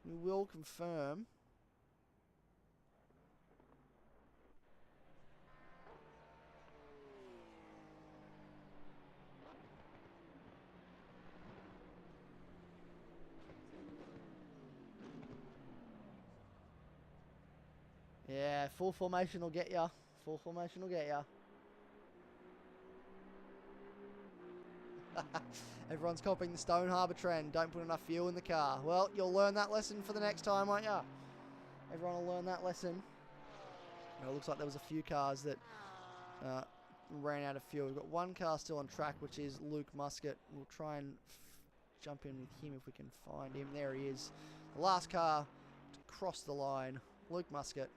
We will confirm. Yeah, full formation will get ya. Full formation will get ya. Everyone's copying the Stone Harbour trend. Don't put enough fuel in the car. Well, you'll learn that lesson for the next time, won't ya? Everyone will learn that lesson. Well, it looks like there was a few cars that ran out of fuel. We've got one car still on track, which is Luke Muscat. We'll try and jump in with him if we can find him. There he is. The last car to cross the line. Luke Muscat.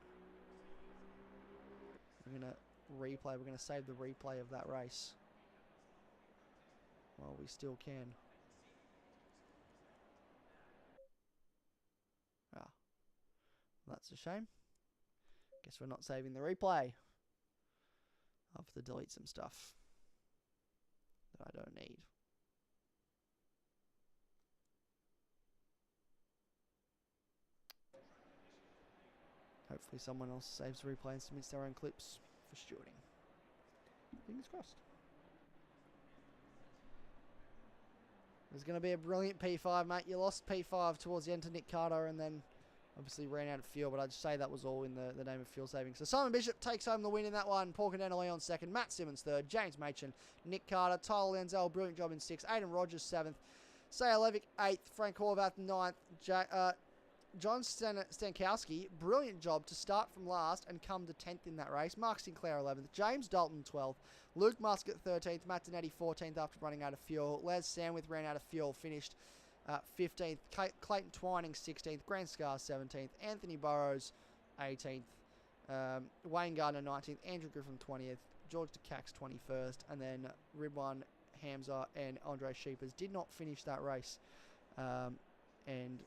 We're going to replay. We're going to save the replay of that race. Well, we still can. Ah, that's a shame. Guess we're not saving the replay. I'll have to delete some stuff that I don't need. Hopefully someone else saves the replay and submits their own clips for stewarding. Fingers crossed. There's going to be a brilliant P5, mate. You lost P5 towards the end to Nick Carter and then obviously ran out of fuel, but I'd say that was all in the name of fuel saving. So Simon Bishop takes home the win in that one. Paul Candanale 2nd, Matt Simmons 3rd, James Machen, Nick Carter, Tyler Lenzel, brilliant job in 6th, Aidan Rogers 7th, Sayer Levick 8th, Frank Horvath 9th, John Stankowski, brilliant job to start from last and come to 10th in that race. Mark Sinclair 11th, James Dalton 12th, Luke Muscat 13th, Martinetti 14th after running out of fuel. Les Sandwith ran out of fuel, finished 15th. Clayton Twining 16th, Grant Scar 17th, Anthony Burrows 18th, Wayne Gardner 19th, Andrew Griffin 20th, George DeCax 21st, and then Ridwan Hamza and Andre Sheepers did not finish that race, and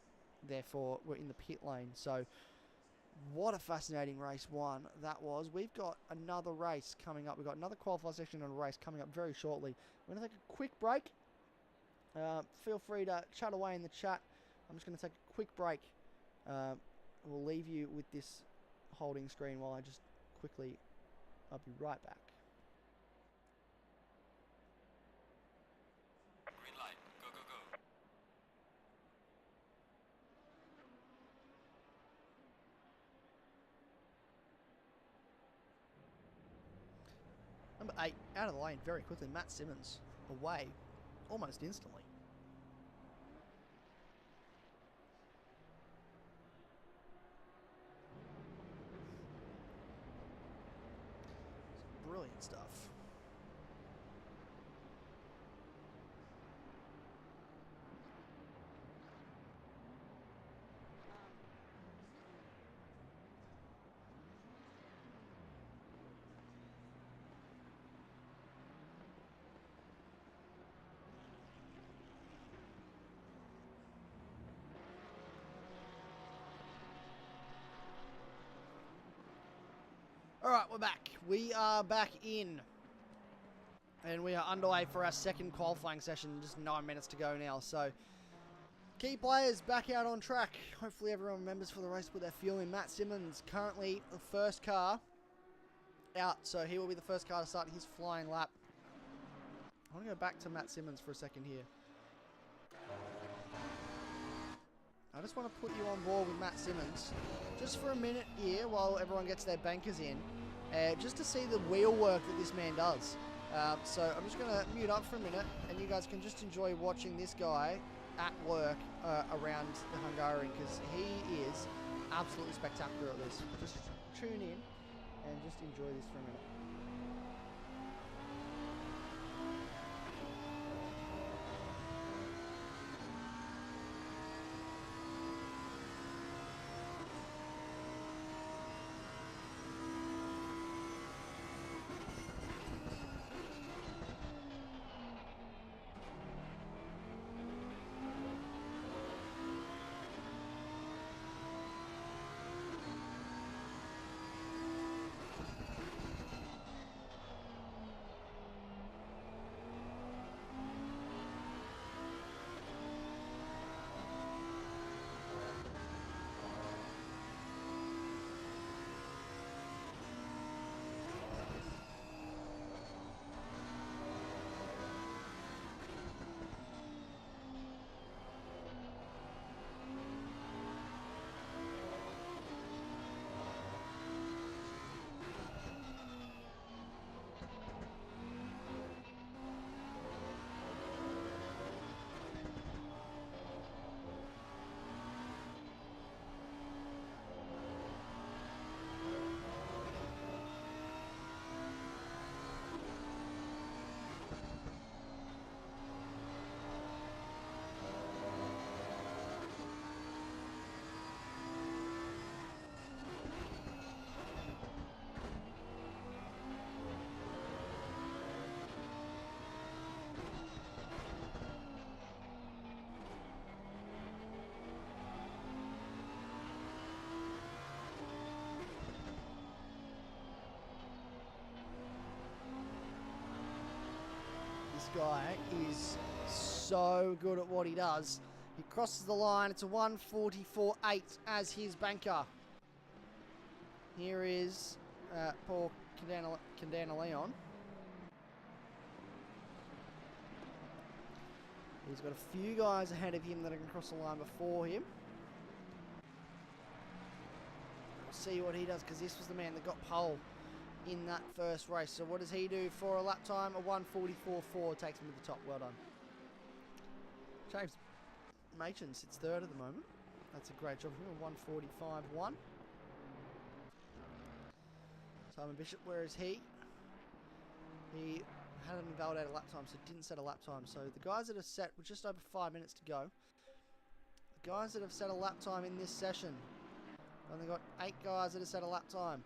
therefore we're in the pit lane. So what a fascinating race 1 that was. We've got another race coming up. We've got another qualifier section and a race coming up very shortly. We're going to take a quick break. Feel free to chat away in the chat I'm just going to take a quick break. We'll leave you with this holding screen while I just quickly... I'll be right back. Green light. Go, go, go. Number 8, out of the lane very quickly. Matt Simmons away almost instantly. Brilliant stuff. Alright, we're back. We are back in. And we are underway for our second qualifying session. Just 9 minutes to go now. So, key players back out on track. Hopefully everyone remembers for the race to put their fuel in. Matt Simmons, currently the first car out. So he will be the first car to start his flying lap. I want to go back to Matt Simmons for a second here. I just want to put you on board with Matt Simmons just for a minute here while everyone gets their bankers in, just to see the wheel work that this man does. So I'm just going to mute up for a minute and you guys can just enjoy watching this guy at work around the Hungaroring, because he is absolutely spectacular at this. Just tune in and just enjoy this for a minute. This guy is so good at what he does. He crosses the line. It's a 1:44.8 as his banker. Here is Paul Candana-Leon. He's got a few guys ahead of him that are going to cross the line before him. We'll see what he does, because this was the man that got pole in that first race. So what does he do for a lap time? A 1:44.4 takes him to the top. Well done. James Machen sits third at the moment. That's a great job from him. 1:45.1. Simon Bishop, where is he? He had an invalidated lap time, so didn't set a lap time. So the guys that have set, with just over 5 minutes to go, the guys that have set a lap time in this session, only got 8 guys that have set a lap time.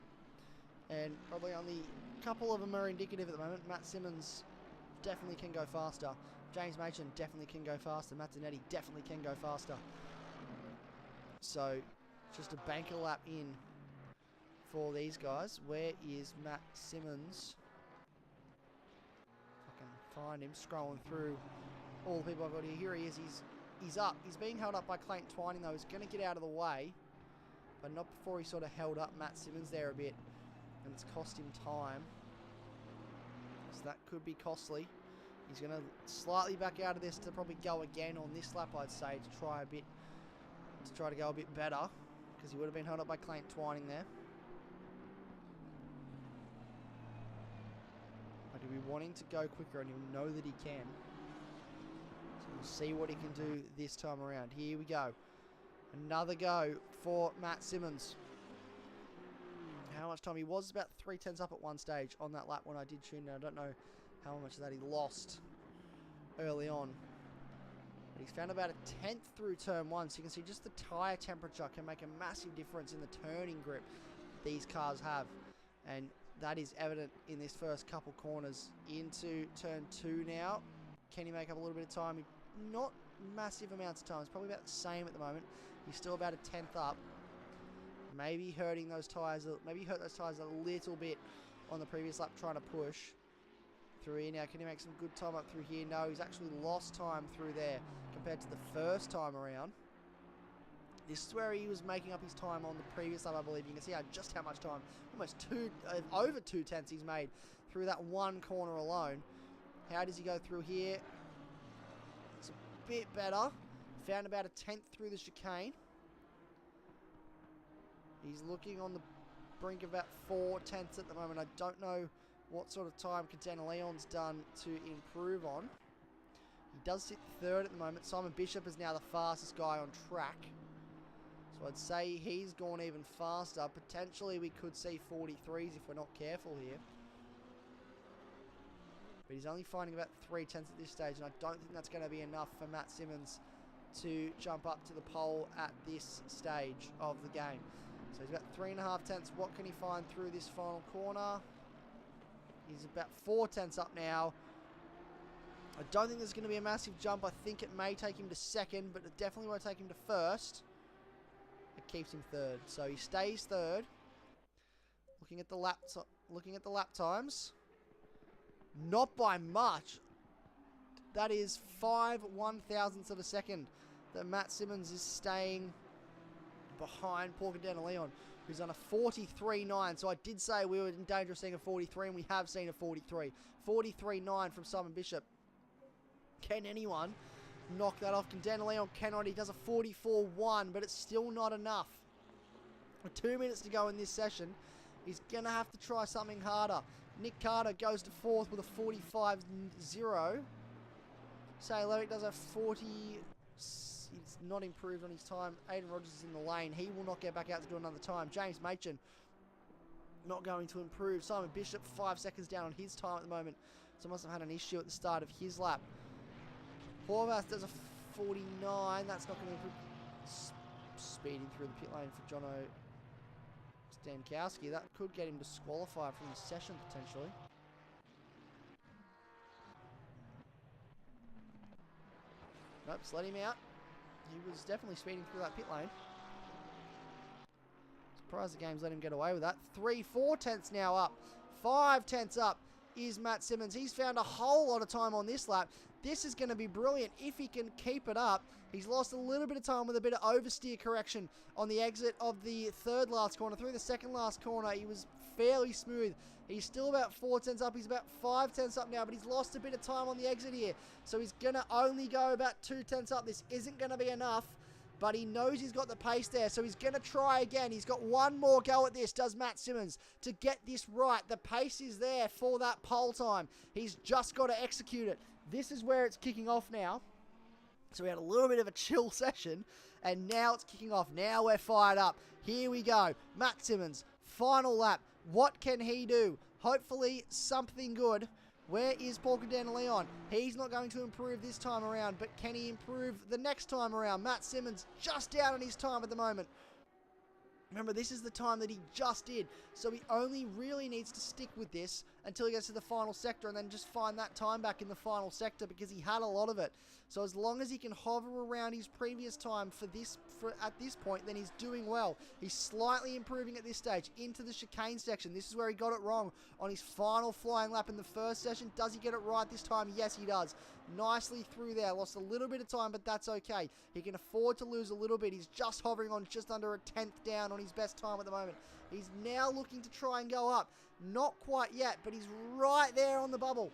And probably only a couple of them are indicative at the moment. Matt Simmons definitely can go faster. James Machen definitely can go faster. Matt Zanetti definitely can go faster. So, just a banker lap in for these guys. Where is Matt Simmons? If I can find him, scrolling through all the people I've got here. Here he is. He's he's up. He's being held up by Clayton Twining, though. He's going to get out of the way, but not before he sort of held up Matt Simmons there a bit, and it's cost him time. So that could be costly. He's going to slightly back out of this to probably go again on this lap, I'd say, to try to go a bit better, because he would have been held up by Clayton Twining there. But he'll be wanting to go quicker, and he'll know that he can. So we'll see what he can do this time around. Here we go. Another go for Matt Simmons. How much time? He was about 3/10 up at one stage on that lap when I did tune in. I don't know how much of that he lost early on. But he's found about a 10th through turn 1. So you can see just the tyre temperature can make a massive difference in the turning grip these cars have. And that is evident in this first couple corners. Into turn 2 now. Can he make up a little bit of time? Not massive amounts of time. It's probably about the same at the moment. He's still about a 10th up. Maybe hurting those tyres. Maybe hurt those tyres a little bit on the previous lap trying to push through here. Now, can he make some good time up through here? No, he's actually lost time through there compared to the first time around. This is where he was making up his time on the previous lap, I believe. You can see just how much time, almost over 2/10 he's made through that one corner alone. How does he go through here? It's a bit better. Found about a 10th through the chicane. He's looking on the brink of about 4/10 at the moment. I don't know what sort of time Contender Leon's done to improve on. He does sit third at the moment. Simon Bishop is now the fastest guy on track. So I'd say he's gone even faster. Potentially we could see 43s if we're not careful here. But he's only finding about 3/10 at this stage, and I don't think that's going to be enough for Matt Simmons to jump up to the pole at this stage of the game. So he's about 3.5 What can he find through this final corner? He's about 4/10 up now. I don't think there's going to be a massive jump. I think it may take him to second, but it definitely won't take him to first. It keeps him third. So he stays third. Looking at the lap times. Not by much. That is 5/1000ths of a second that Matt Simmons is staying behind Paul Contender Leon, who's on a 43.9. So I did say we were in danger of seeing a 43, and we have seen a 43. 43.9 from Simon Bishop. Can anyone knock that off? Contender Leon cannot. He does a 44.1, but it's still not enough. With 2 minutes to go in this session, he's going to have to try something harder. Nick Carter goes to fourth with a 45.0. Say Levick does a 40. He's not improved on his time. Aiden Rogers is in the lane. He will not get back out to do another time. James Machin not going to improve. Simon Bishop 5 seconds down on his time at the moment. So must have had an issue at the start of his lap. Horvath does a 49. That's not going to improve. Speeding through the pit lane for Jono Stankowski. That could get him disqualified from the session potentially. Nope, just let him out. He was definitely speeding through that pit lane. Surprised the game's let him get away with that. 3/4 now up. 5/10 up is Matt Simmons. He's found a whole lot of time on this lap. This is going to be brilliant if he can keep it up. He's lost a little bit of time with a bit of oversteer correction on the exit of the third last corner. Through the second last corner, he was fairly smooth. He's still about 4/10 up. He's about 5/10 up now, but he's lost a bit of time on the exit here. So he's going to only go about 2/10 up. This isn't going to be enough, but he knows he's got the pace there, so he's going to try again. He's got one more go at this, does Matt Simmons, to get this right. The pace is there for that pole time. He's just got to execute it. This is where it's kicking off now. So we had a little bit of a chill session, and now it's kicking off. Now we're fired up. Here we go. Matt Simmons, final lap. What can he do? Hopefully something good. Where is Paul Contender Leon? He's not going to improve this time around, but can he improve the next time around? Matt Simmons just down on his time at the moment. Remember, this is the time that he just did, so he only really needs to stick with this until he gets to the final sector and then just find that time back in the final sector because he had a lot of it. So as long as he can hover around his previous time at this point, then he's doing well. He's slightly improving at this stage into the chicane section. This is where he got it wrong on his final flying lap in the first session. Does he get it right this time? Yes, he does. Nicely through there. Lost a little bit of time, but that's okay. He can afford to lose a little bit. He's just hovering on just under a 10th down on his best time at the moment. He's now looking to try and go up. Not quite yet, but he's right there on the bubble.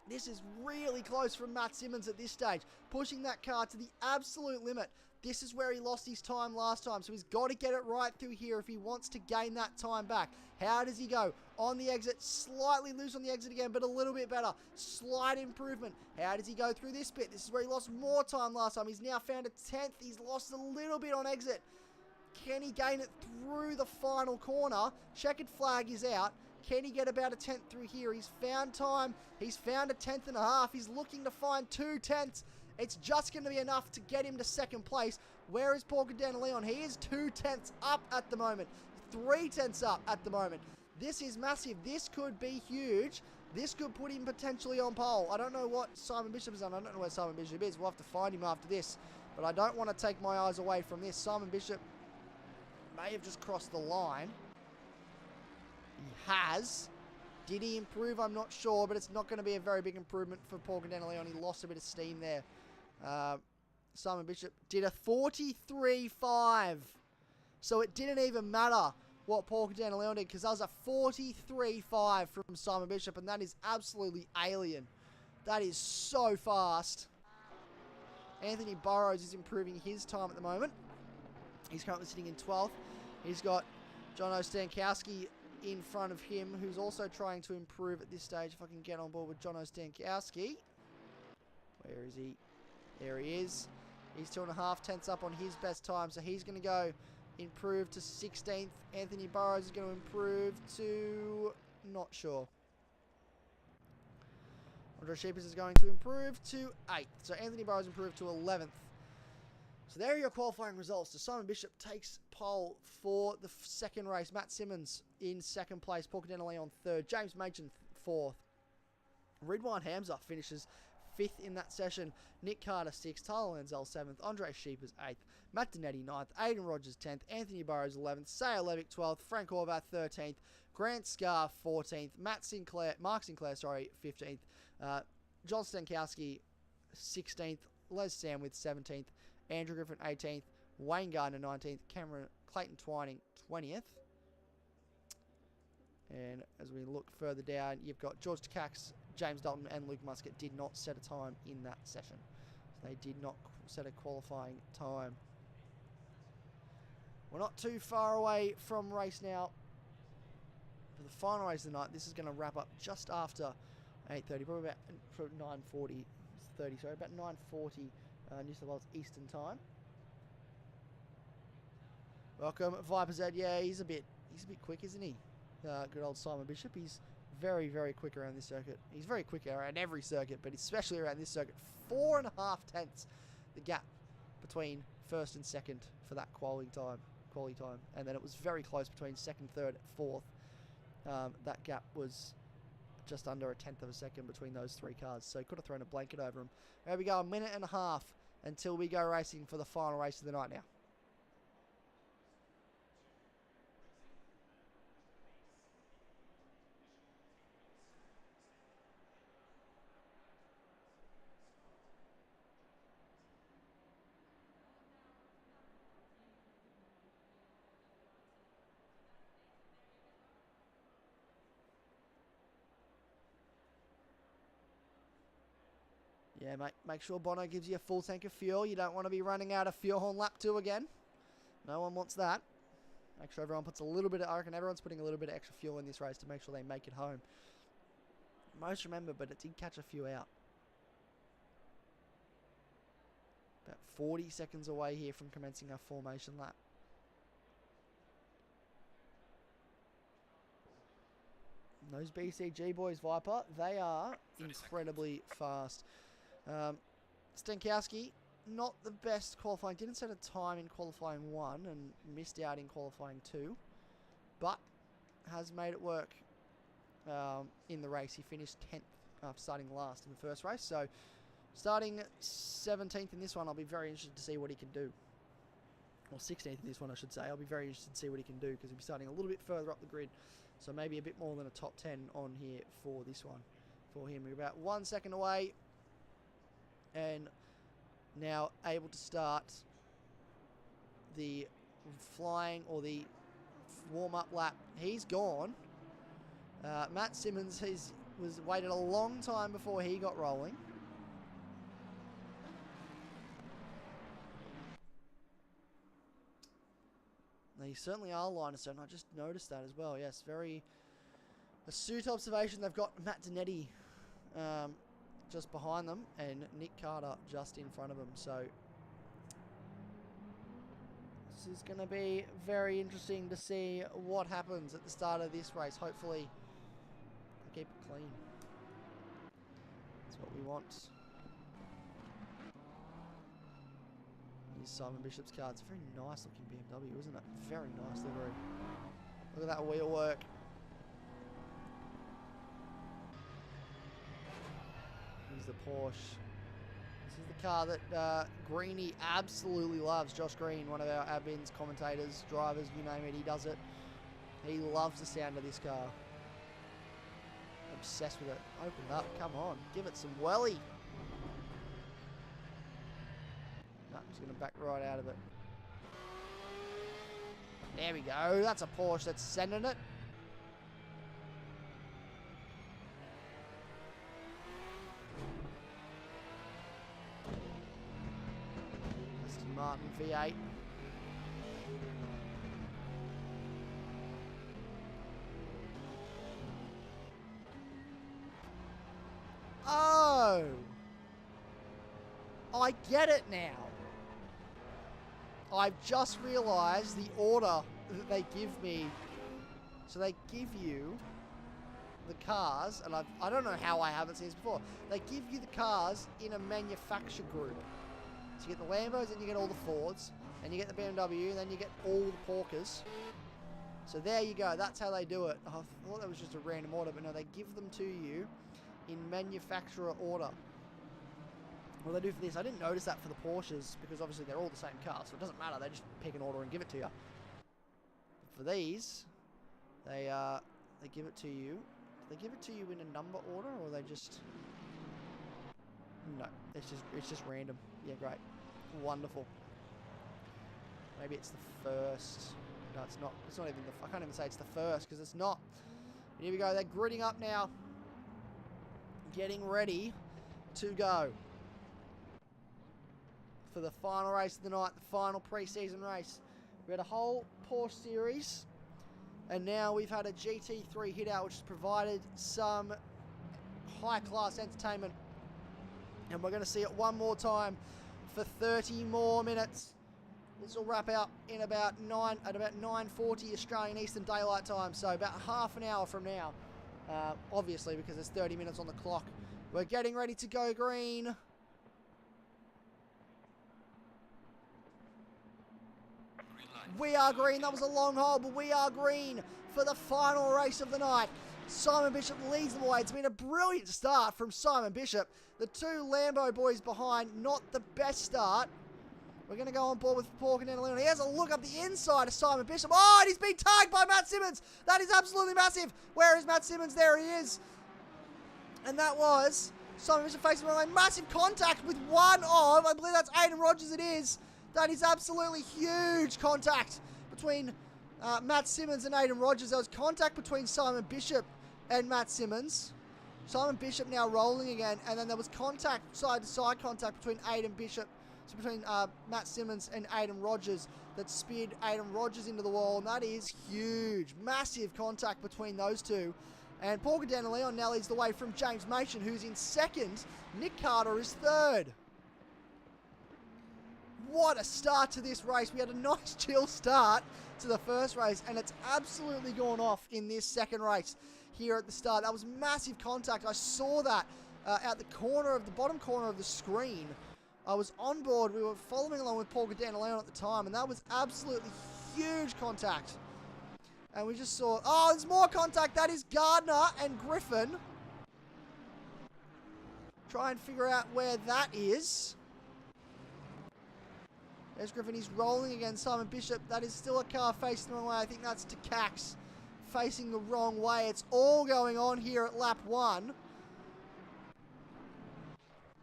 This is really close from Matt Simmons at this stage, pushing that car to the absolute limit. This is where he lost his time last time, so he's got to get it right through here if he wants to gain that time back. How does he go? On the exit, slightly loose on the exit again, but a little bit better. Slight improvement. How does he go through this bit? This is where he lost more time last time. He's now found a 10th. He's lost a little bit on exit. Can he gain it through the final corner? Checkered flag is out. Can he get about a 10th through here? He's found time. He's found a 10th and a half. He's looking to find 2 tenths. It's just going to be enough to get him to second place. Where is Paul Leon? He is 2 tenths up at the moment. 3 tenths up at the moment. This is massive. This could be huge. This could put him potentially on pole. I don't know what Simon Bishop has done. I don't know where Simon Bishop is. We'll have to find him after this. But I don't want to take my eyes away from this. Simon Bishop may have just crossed the line. He has. Did he improve? I'm not sure, but it's not going to be a very big improvement for Paul Leon. He lost a bit of steam there. Simon Bishop did a 43.5. So it didn't even matter what Paul Leon did because that was a 43.5 from Simon Bishop, and that is absolutely alien. That is so fast. Anthony Burrows is improving his time at the moment. He's currently sitting in 12th. He's got Jono Stankowski in front of him, who's also trying to improve at this stage. If I can get on board with Jono Stankowski. Where is he? There he is. He's 2.5 tenths up on his best time, so he's going to go improve to 16th. Anthony Burrows is going to improve to... not sure. Andre Sheepers is going to improve to 8th. So Anthony Burrows improved to 11th. So there are your qualifying results. So Simon Bishop takes pole for the second race. Matt Simmons in second place. Paul Leon third. James Machen fourth. Ridwan Hamza finishes 5th in that session. Nick Carter 6th. Tyler Lanzell 7th. Andre Sheepers 8th. Matt Donetti 9th. Aidan Rogers 10th. Anthony Burrows 11th. Sayer Levick 12th. Frank Horvath 13th. Grant Scarr 14th. Mark Sinclair 15th. John Stankowski 16th. Les Samwith 17th. Andrew Griffin 18th, Wayne Gardner 19th, Clayton Twining 20th. And as we look further down, you've got George Takacs, James Dalton and Luke Muscat did not set a time in that session. So they did not set a qualifying time. We're not too far away from race now. For the final race of the night, this is going to wrap up just after 8:30, probably about 9:40, about 9:40 New South Wales Eastern Time. Welcome, Viper Z. Yeah, he's a bit quick, isn't he? Good old Simon Bishop. He's very, very quick around this circuit. He's very quick around every circuit, but especially around this circuit. 4.5 tenths the gap between first and second for that quality time. And then it was very close between second, third, fourth. That gap was just under a 10th of a second between those 3 cars. So he could have thrown a blanket over him. There we go, 1.5 minutes until we go racing for the final race of the night now. Yeah, mate, make sure Bono gives you a full tank of fuel. You don't want to be running out of fuel on lap 2 again. No one wants that. Make sure everyone puts a little bit of, I reckon everyone's putting a little bit of extra fuel in this race to make sure they make it home. Most remember, but it did catch a few out. About 40 seconds away here from commencing our formation lap. Those BCG boys, Viper, they are incredibly fast. Stankowski not the best qualifying. Didn't set a time in qualifying 1 and missed out in qualifying 2. But has made it work in the race. He finished 10th after starting last in the first race. So starting 17th in this one, I'll be very interested to see what he can do. Or 16th in this one, I should say. I'll be very interested to see what he can do because he'll be starting a little bit further up the grid. So maybe a bit more than a top 10 on here for this one. For him, we're about 1 second away. And now able to start the flying or the warm-up lap. He's gone. Matt Simmons was waited a long time before he got rolling. They certainly are line of sight. I just noticed that as well. Yes, very astute observation. They've got Matt Donetti just behind them and Nick Carter just in front of them. So this is going to be very interesting to see what happens at the start of this race. Hopefully, they keep it clean. That's what we want. Here's Simon Bishop's car. It's a very nice looking BMW, isn't it? Very nice livery. Look at that wheel work. Here's the Porsche. This is the car that Greeny absolutely loves. Josh Green, one of our admins, commentators, drivers, you name it, he does it. He loves the sound of this car. Obsessed with it. Open it up, come on. Give it some welly. No, he's going to back right out of it. There we go. That's a Porsche that's sending it. Aston Martin V8. Oh! I get it now. I've just realised the order that they give me. So they give you the cars, and I don't know how I haven't seen this before. They give you the cars in a manufacturer group. So you get the Lambos, and you get all the Fords, and you get the BMW, and then you get all the Porkers. So there you go. That's how they do it. I thought that was just a random order, but no, they give them to you in manufacturer order. What they do for this, I didn't notice that for the Porsches because obviously they're all the same car, so it doesn't matter. They just pick an order and give it to you. For these, they give it to you. Do they give it to you in a number order, or they just? No, it's just random. Yeah, great, wonderful. Maybe it's the first. No, it's not. It's not even the. I can't even say it's the first because it's not. Here we go. They're gridding up now, getting ready to go for the final race of the night, the final pre-season race. We had a whole Porsche series, and now we've had a GT3 hit out, which has provided some high-class entertainment. And we're going to see it one more time for 30 more minutes. This will wrap up in about 9:40 Australian Eastern Daylight Time, so about half an hour from now. Obviously, because there's 30 minutes on the clock. We're getting ready to go green. We are green. That was a long hole, but we are green for the final race of the night. Simon Bishop leads the way. It's been a brilliant start from Simon Bishop. The two Lambo boys behind, not the best start. We're going to go on board with Pork and Annalena. He has a look up the inside of Simon Bishop. Oh, and he's been tagged by Matt Simmons. That is absolutely massive. Where is Matt Simmons? There he is. And that was Simon Bishop facing a massive contact with one of, I believe that's Aiden Rogers it is. That is absolutely huge contact between Matt Simmons and Aiden Rogers. There was contact between Simon Bishop and Matt Simmons. Simon Bishop now rolling again. And then there was contact, side-to-side contact between between Matt Simmons and Aiden Rogers that speared Aiden Rogers into the wall. And that is huge. Massive contact between those two. And Paul Leon now leads the way from James Machen, who's in second. Nick Carter is third. What a start to this race. We had a nice chill start to the first race, and it's absolutely gone off in this second race here at the start. That was massive contact. I saw that at the bottom corner of the screen I was on board. We were following along with Paul Gandana at the time, and that was absolutely huge contact. And we just saw, oh, there's more contact. That is Gardner and Griffin. Try and figure out where that is. There's Griffin. He's rolling against Simon Bishop. That is still a car facing the wrong way. I think that's Takax facing the wrong way. It's all going on here at lap 1.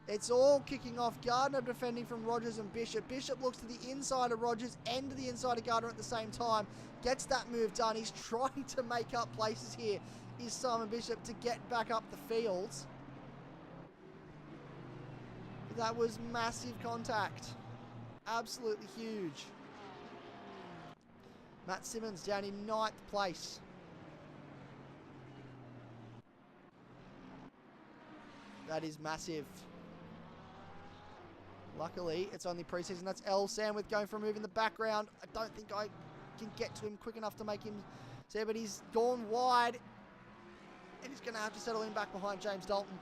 It's all kicking off. Gardner defending from Rogers and Bishop. Bishop looks to the inside of Rogers and to the inside of Gardner at the same time. Gets that move done. He's trying to make up places here. Is Simon Bishop to get back up the fields. That was massive contact. Absolutely huge. Matt Simmons down in 9th place. That is massive. Luckily, it's only preseason. That's L. Sandwith going for a move in the background. I don't think I can get to him quick enough to make him see, but he's gone wide. And he's going to have to settle in back behind James Dalton.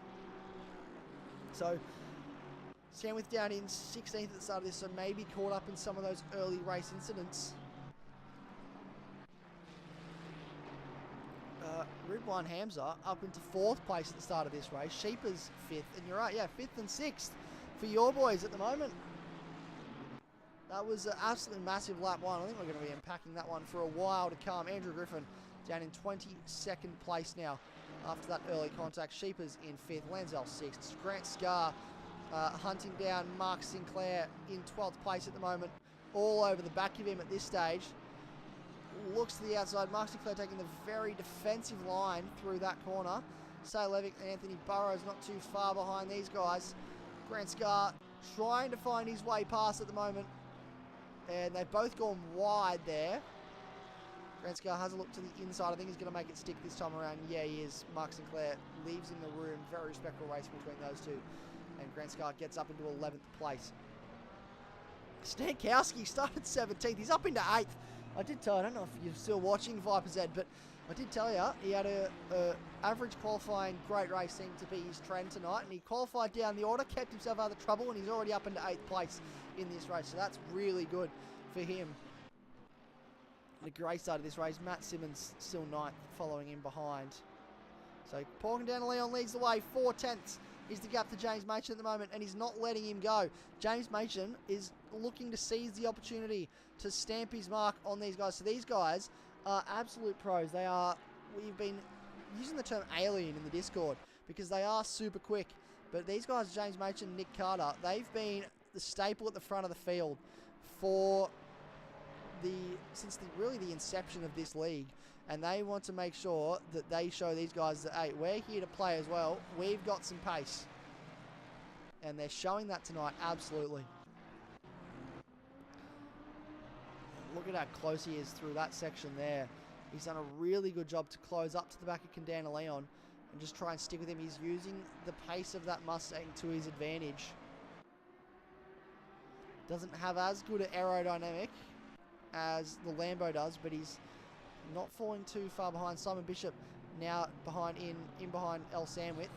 So, Sandwith down in 16th at the start of this, so maybe caught up in some of those early race incidents. Ridwan Hamza up into 4th place at the start of this race. Sheeper's 5th, and you're right, yeah, 5th and 6th for your boys at the moment. That was an absolutely massive lap 1. I think we're going to be unpacking that one for a while to come. Andrew Griffin down in 22nd place now after that early contact. Sheeper's in 5th, Lansell 6th. Grant Scarr hunting down Mark Sinclair in 12th place at the moment. All over the back of him at this stage. Looks to the outside. Mark Sinclair taking the very defensive line through that corner. Say Levick and Anthony Burrows not too far behind these guys. Grant Scarr trying to find his way past at the moment. And they've both gone wide there. Grant Scarr has a look to the inside. I think he's going to make it stick this time around. Yeah, he is. Mark Sinclair leaves in the room. Very respectful race between those two. And Grant Scarr gets up into 11th place. Stankowski started 17th. He's up into 8th. I did tell you, I don't know if you're still watching Vipers Ed, but I did tell you he had a average qualifying great race seemed to be his trend tonight, and he qualified down the order, kept himself out of trouble, and he's already up into 8th place in this race, so that's really good for him. A great start of this race. Matt Simmons still 9th, following him behind. So Paul Gandana leads the way, 4/10 is the gap to James Machin at the moment, and he's not letting him go. James Machin is looking to seize the opportunity to stamp his mark on these guys. So these guys are absolute pros. They are, we've been using the term alien in the Discord because they are super quick. But these guys, James Machin, Nick Carter, they've been the staple at the front of the field for since really the inception of this league. And they want to make sure that they show these guys that, hey, we're here to play as well. We've got some pace. And they're showing that tonight, absolutely. Look at how close he is through that section there. He's done a really good job to close up to the back of Candana Leon and just try and stick with him. He's using the pace of that Mustang to his advantage. Doesn't have as good an aerodynamic as the Lambo does, but he's not falling too far behind. Simon Bishop now behind in behind El Sandwith,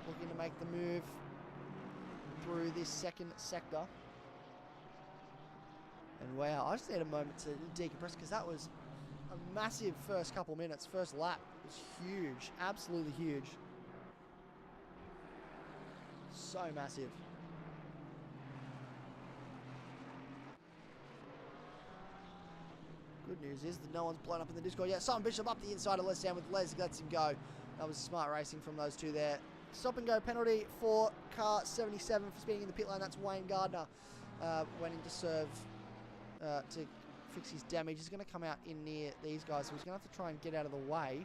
looking to make the move through this second sector. And wow, I just need a moment to decompress because that was a massive first couple minutes. First lap was huge, absolutely huge. So massive. Good news is that no one's blown up in the Discord yet. Simon Bishop up the inside of Les Down with Les, lets him go. That was smart racing from those two there. Stop and go penalty for car 77 for speeding in the pit lane. That's Wayne Gardner. Went in to serve to fix his damage. He's going to come out in near these guys, so he's going to have to try and get out of the way,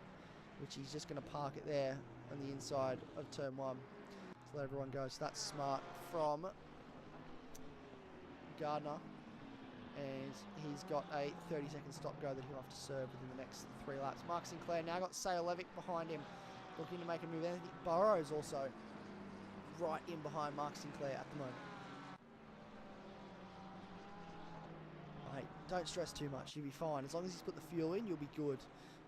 which he's just going to park it there on the inside of turn 1. So let everyone go. So that's smart from Gardner. And he's got a 30-second stop go that he'll have to serve within the next 3 laps. Mark Sinclair now got Sayo Levick behind him, looking to make a move. Anthony Burrows also right in behind Mark Sinclair at the moment. Mate, don't stress too much. You'll be fine. As long as he's put the fuel in, you'll be good.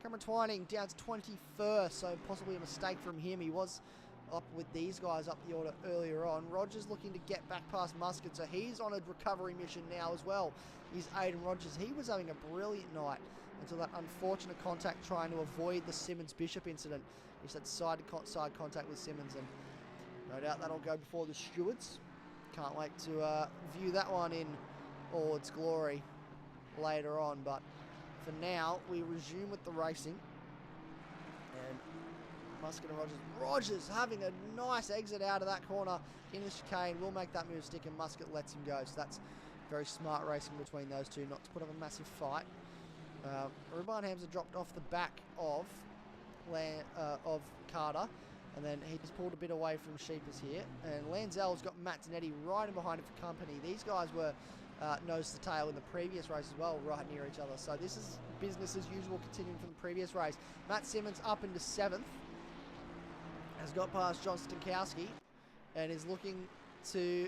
Cameron Twining down to 21st, so possibly a mistake from him. He was up with these guys up the order earlier on. Rogers looking to get back past Muscat, so he's on a recovery mission now as well. He's Aiden Rogers. He was having a brilliant night until that unfortunate contact trying to avoid the Simmons-Bishop incident. He's had side contact with Simmons, and no doubt that'll go before the stewards. Can't wait to view that one in all its glory later on, but for now we resume with the racing. And Muscat and Rogers having a nice exit out of that corner in the chicane, will make that move stick, and Muscat lets him go. So that's very smart racing between those two, not to put up a massive fight. Ruban Hamza dropped off the back of Carter, and then he's pulled a bit away from Sheepers here. And Lanzell's got Matt Zanetti right in behind him for company. These guys were nose to tail in the previous race as well, right near each other. So this is business as usual, continuing from the previous race. Matt Simmons up into 7th, has got past John Stankowski, and is looking to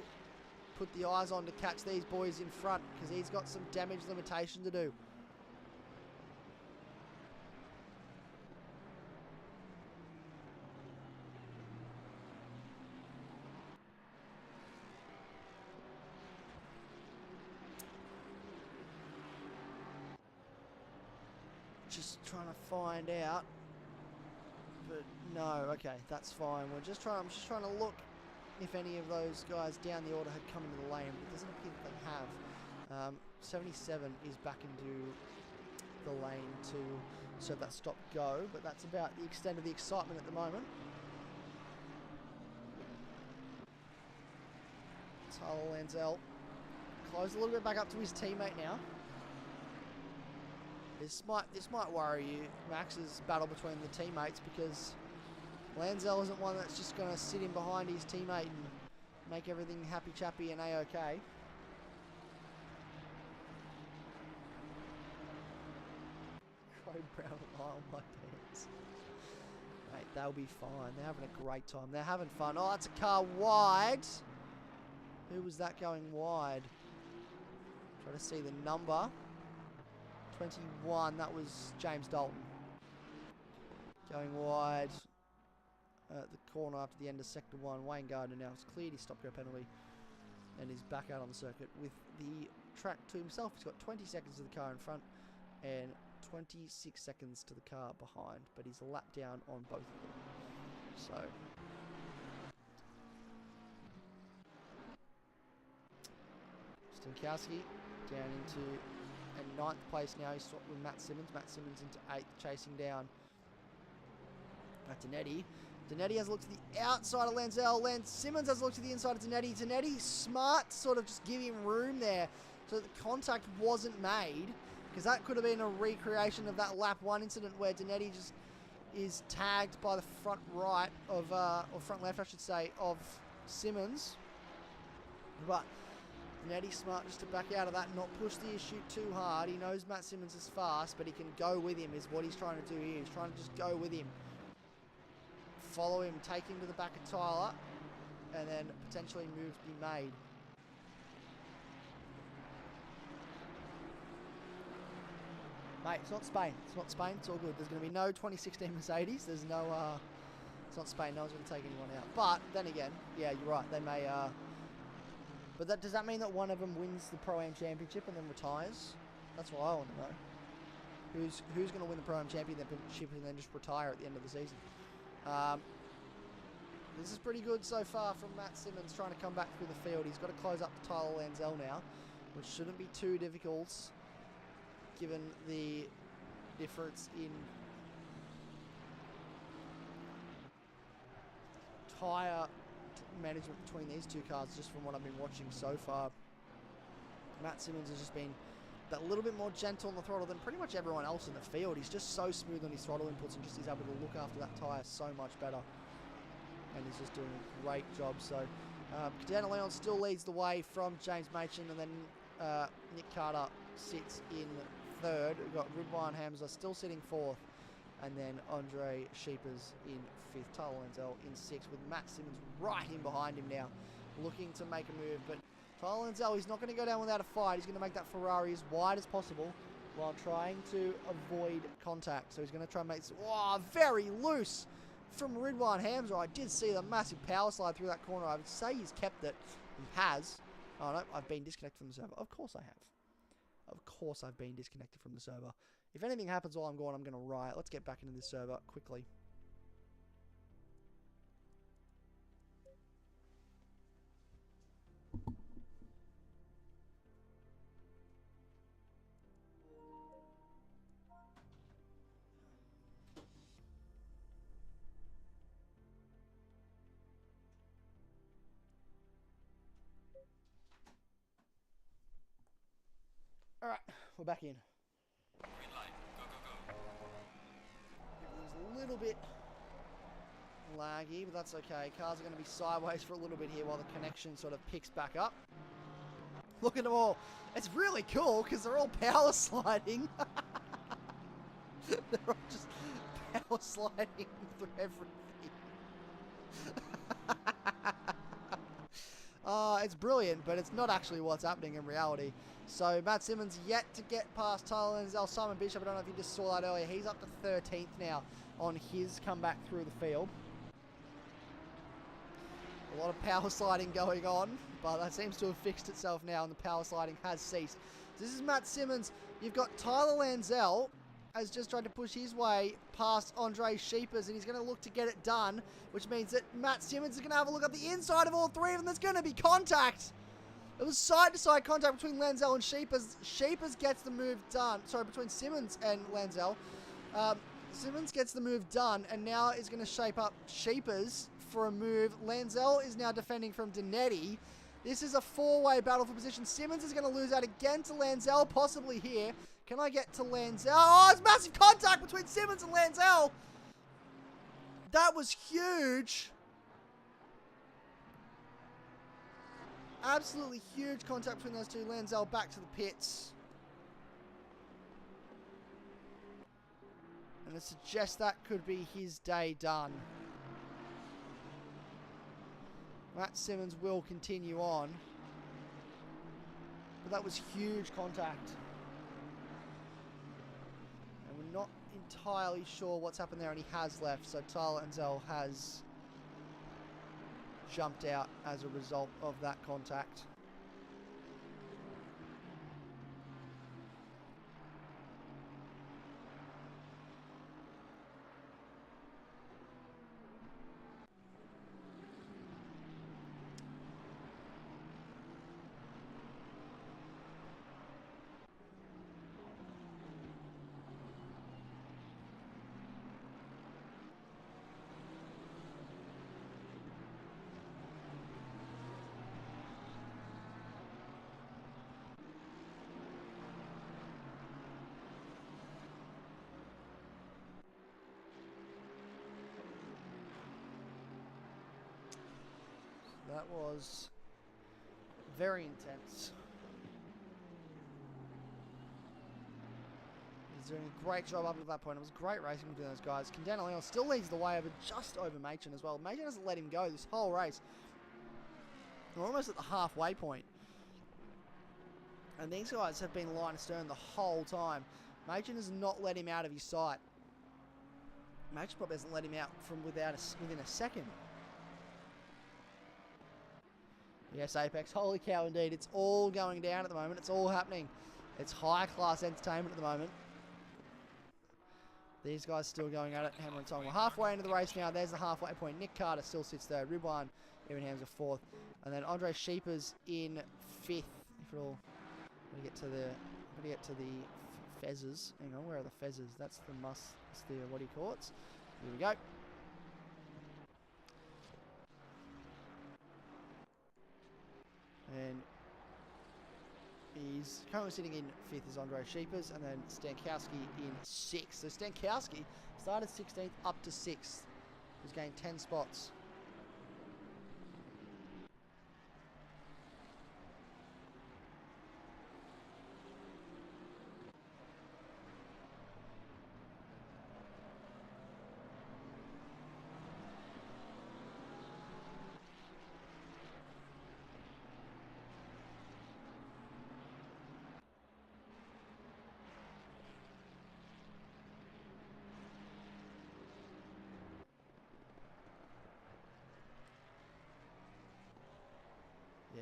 put the eyes on to catch these boys in front, because he's got some damage limitation to do. Just trying to find out, but no, okay, that's fine. I'm just trying to look if any of those guys down the order had come into the lane, but it doesn't appear that they have. 77 is back into the lane to serve that stop go, but that's about the extent of the excitement at the moment. Tyler Lanzell closed a little bit back up to his teammate now. This might worry you, Max's battle between the teammates, because Lanzell isn't one that's just going to sit in behind his teammate and make everything happy-chappy and A-OK. Crow Brown, oh my pants. Mate, they'll be fine. They're having a great time. They're having fun. Oh, it's a car wide. Who was that going wide? Try to see the number. 21, that was James Dalton. Going wide at the corner after the end of Sector 1. Wayne Gardner now has cleared his stop-go penalty and is back out on the circuit with the track to himself. He's got 20 seconds to the car in front and 26 seconds to the car behind, but he's a lap down on both of them. So Stankowski down into in 9th place now. He's swapped with Matt Simmons. Matt Simmons into 8th, chasing down Danetti. Danetti has a look to the outside of Lanzell. Simmons has a look to the inside of Danetti. Danetti, smart to sort of just give him room there so that the contact wasn't made, because that could have been a recreation of that lap 1 incident where Danetti just is tagged by the front right of, or front left I should say, of Simmons. But Danetti smart just to back out of that and not push the issue too hard. He knows Matt Simmons is fast, but he can go with him is what he's trying to do here. He's trying to just go with him. Follow him, take him to the back of Tyler, and then potentially moves be made. Mate, it's not Spain. It's not Spain. It's all good. There's going to be no 2016 Mercedes. There's no, it's not Spain. No one's going to take anyone out. But then again, yeah, you're right. They may, but does that mean that one of them wins the Pro-Am Championship and then retires? That's what I want to know. Who's going to win the Pro-Am Championship and then just retire at the end of the season? This is pretty good so far from Matt Simmons trying to come back through the field. He's got to close up to Tyler Lanzell now, which shouldn't be too difficult given the difference in tyre management between these two cars, just from what I've been watching so far. Matt Simmons has just been that little bit more gentle on the throttle than pretty much everyone else in the field. He's just so smooth on his throttle inputs and just is able to look after that tyre so much better. And he's just doing a great job. So Cadena Leon still leads the way from James Machin, and then Nick Carter sits in 3rd. We've got Ridwan Hamza still sitting 4th, and then Andre Sheepers in 5th. Tyler Lanzell in 6th, with Matt Simmons right in behind him now, looking to make a move. But Tyler Lanzell, he's not going to go down without a fight. He's going to make that Ferrari as wide as possible while trying to avoid contact. So he's going to try and make... Oh, very loose from Ridwan Hamza. I did see the massive power slide through that corner. I would say he's kept it. He has. Oh, no, I've been disconnected from the server. Of course I have. Of course I've been disconnected from the server. If anything happens while I'm gone, I'm going to riot. Let's get back into this server quickly. Alright, we're back in. Green light. Go, go, go. Everything's a little bit laggy, but that's okay. Cars are going to be sideways for a little bit here while the connection sort of picks back up. Look at them all. It's really cool because they're all power sliding. They're all just power sliding through everything. It's brilliant, but it's not actually what's happening in reality. So Matt Simmons yet to get past Tyler Lenzel. Simon Bishop, I don't know if you just saw that earlier. He's up to 13th now on his comeback through the field. A lot of power sliding going on, but that seems to have fixed itself now and the power sliding has ceased. This is Matt Simmons. You've got Tyler Lenzel has just tried to push his way past Andre Sheepers, and he's going to look to get it done, which means that Matt Simmons is going to have a look at the inside of all three of them. There's going to be contact. It was side-to-side contact between Lenzel and Sheepers. Sheepers gets the move done. Sorry, between Simmons and Lenzel. Simmons gets the move done, and now is going to shape up Sheepers for a move. Lenzel is now defending from Dinetti. This is a four-way battle for position. Simmons is going to lose out again to Lenzel, possibly here. Can I get to Lenzel? Oh, it's massive contact between Simmons and Lenzel. That was huge. Absolutely huge contact between those two. Lenzel back to the pits. And it suggests that could be his day done. Matt Simmons will continue on. But that was huge contact. And we're not entirely sure what's happened there, and he has left. So Tyler Lenzel has jumped out as a result of that contact. That was very intense. He's doing a great job up to that point. It was great racing between those guys. Quintana Leon still leads the way over just over Machen as well. Machen hasn't let him go this whole race. We're almost at the halfway point. And these guys have been line astern the whole time. Machen has not let him out of his sight. Machen probably hasn't let him out from within a second. Yes, Apex. Holy cow, indeed. It's all going down at the moment. It's all happening. It's high-class entertainment at the moment. These guys still going at it, hammer and tong. We're halfway into the race now. There's the halfway point. Nick Carter still sits there. Ridwan, Evan Hamza fourth. And then Andre Sheepers in fifth. If it'll... I'm going to get to the fezzes. Hang on, where are the fezzes? That's the what do you call it? Here we go. And he's currently sitting in fifth is Andre Sheepers, and then Stankowski in sixth. So Stankowski started 16th up to sixth. He's gained 10 spots.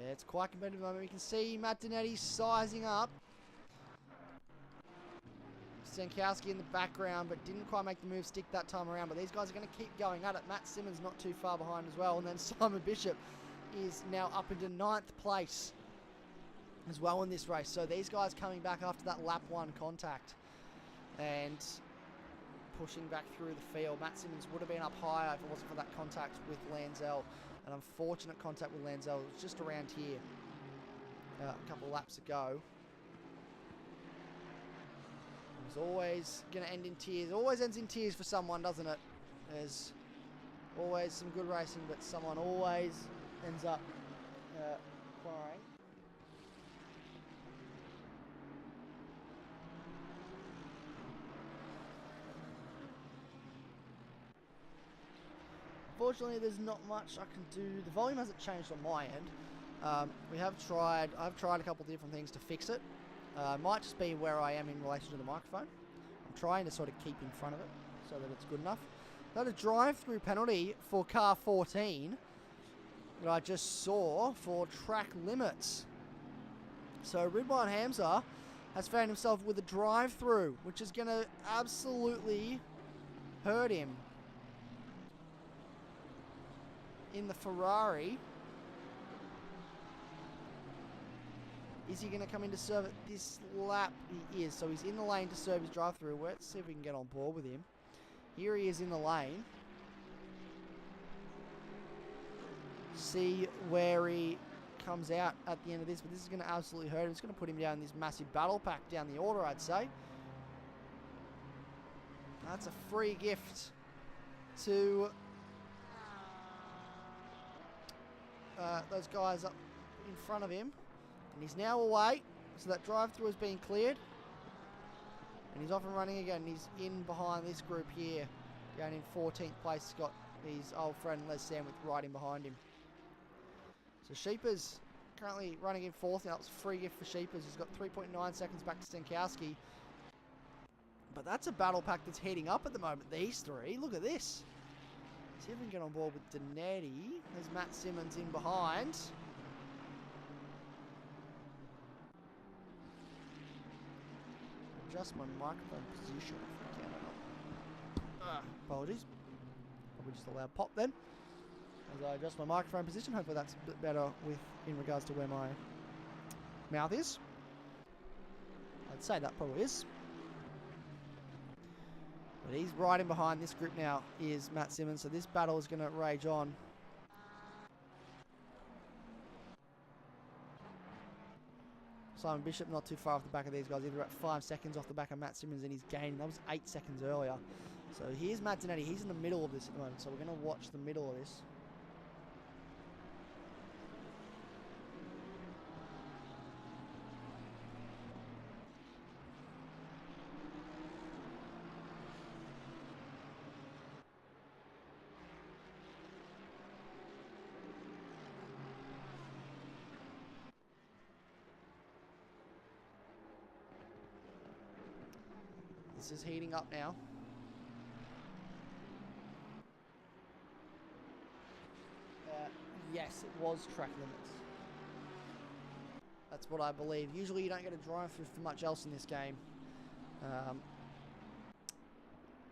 Yeah, it's quite competitive at the moment. You can see Matt Donetti sizing up. Stankowski in the background, but didn't quite make the move stick that time around. But these guys are going to keep going at it. Matt Simmons not too far behind as well. And then Simon Bishop is now up into 9th place as well in this race. So these guys coming back after that lap 1 contact and pushing back through the field. Matt Simmons would have been up higher if it wasn't for that contact with Lanzell. An unfortunate contact with Lanzell. It was just around here a couple of laps ago. It was always going to end in tears. It always ends in tears for someone, doesn't it? There's always some good racing, but someone always ends up crying. Unfortunately, there's not much I can do. The volume hasn't changed on my end. I've tried a couple of different things to fix it. Might just be where I am in relation to the microphone. I'm trying to sort of keep in front of it so that it's good enough. Got a drive-through penalty for car 14 that I just saw for track limits. So Ridwan Hamza has found himself with a drive-through, which is going to absolutely hurt him. In the Ferrari. Is he going to come in to serve it this lap? He is. So he's in the lane to serve his drive-through. Let's see if we can get on board with him. Here he is in the lane. See where he comes out at the end of this. But this is going to absolutely hurt him. It's going to put him down in this massive battle pack down the order, I'd say. That's a free gift to those guys up in front of him. And he's now away. So that drive-through has been cleared. And he's off and running again. He's in behind this group here. Down in 14th place. He's got his old friend Les Sandwich right in behind him. So Sheepers currently running in 4th. Now it's a free gift for Sheepers. He's got 3.9 seconds back to Stankowski. But that's a battle pack that's heating up at the moment. These three. Look at this. See if we can get on board with Donetti. There's Matt Simmons in behind. Adjust my microphone position if I can. Apologies. Probably just a loud pop then. As I adjust my microphone position, hopefully that's a bit better in regards to where my mouth is. I'd say that probably is. But he's right in behind this group now is Matt Simmons. So this battle is going to rage on. Simon Bishop not too far off the back of these guys. Either at 5 seconds off the back of Matt Simmons and he's gained. That was 8 seconds earlier. So here's Matt Donetti. He's in the middle of this at the moment. So we're going to watch the middle of this. This is heating up now. Yes, it was track limits. That's what I believe. Usually you don't get a drive-through for much else in this game.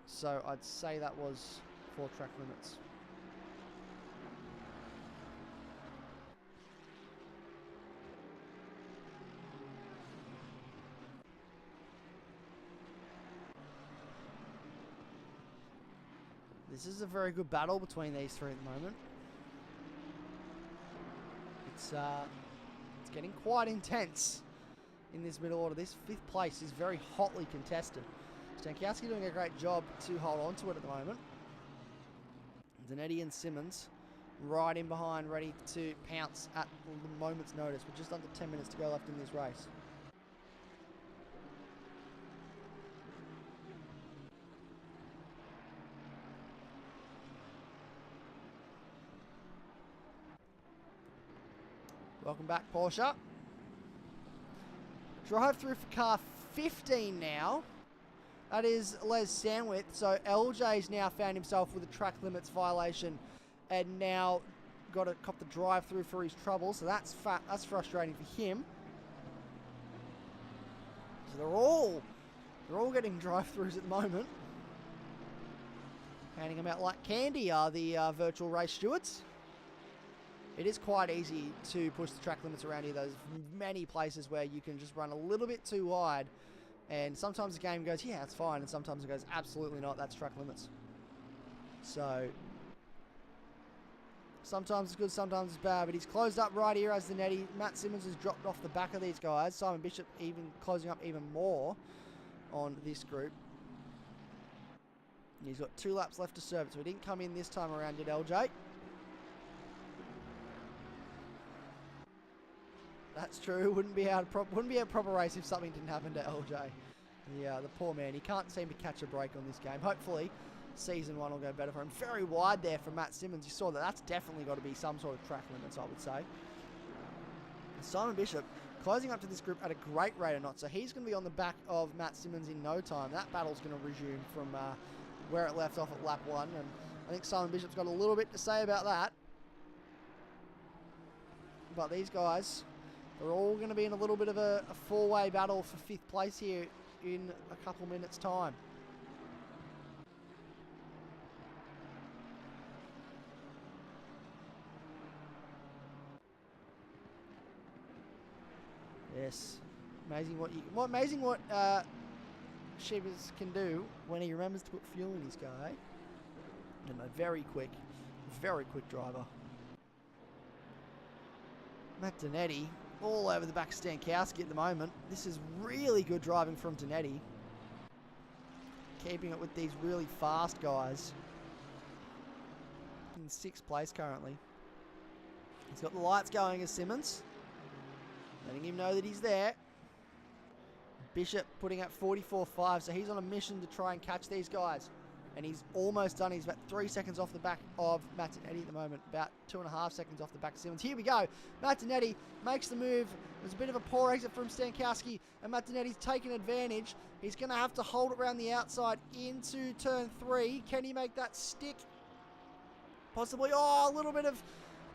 So I'd say that was for track limits. This is a very good battle between these three at the moment. It's getting quite intense in this middle order. This 5th place is very hotly contested. Stankowski doing a great job to hold on to it at the moment. Donetti and Simmons right in behind, ready to pounce at the moment's notice. With just under 10 minutes to go left in this race. Welcome back, Porsche. Drive through for car 15 now. That is Les Sandwich. So LJ's now found himself with a track limits violation and now got to cop the drive through for his trouble, so that's frustrating for him. So they're all getting drive-throughs at the moment. Handing them out like candy are the virtual race stewards. It is quite easy to push the track limits around here. There's many places where you can just run a little bit too wide, and sometimes the game goes, yeah, it's fine, and sometimes it goes, absolutely not, that's track limits. So sometimes it's good, sometimes it's bad, but he's closed up right here as the netty. Matt Simmons has dropped off the back of these guys. Simon Bishop even closing up even more on this group. He's got 2 laps left to serve it, so he didn't come in this time around, did LJ? That's true. Wouldn't be a proper race if something didn't happen to LJ. The poor man. He can't seem to catch a break on this game. Hopefully, season 1 will go better for him. Very wide there for Matt Simmons. You saw that. That's definitely got to be some sort of track limits, I would say. Simon Bishop closing up to this group at a great rate of knots. So he's going to be on the back of Matt Simmons in no time. That battle's going to resume from where it left off at lap 1. And I think Simon Bishop's got a little bit to say about that. But these guys, they're all going to be in a little bit of a 4-way battle for 5th place here in a couple minutes' time. Yes, amazing what Shivers can do when he remembers to put fuel in his car. And a very quick driver. Matt Donetti all over the back of Stankowski at the moment. This is really good driving from Donetti. Keeping it with these really fast guys. In 6th place currently. He's got the lights going as Simmons. Letting him know that he's there. Bishop putting up 44.5, so he's on a mission to try and catch these guys. And he's almost done. He's about 3 seconds off the back of Matt Donetti at the moment. About 2.5 seconds off the back of Simmons. Here we go. Matt Donetti makes the move. There's a bit of a poor exit from Stankowski, and Matt Donetti's taken advantage. He's going to have to hold it around the outside into turn 3. Can he make that stick? Possibly. Oh, a little bit of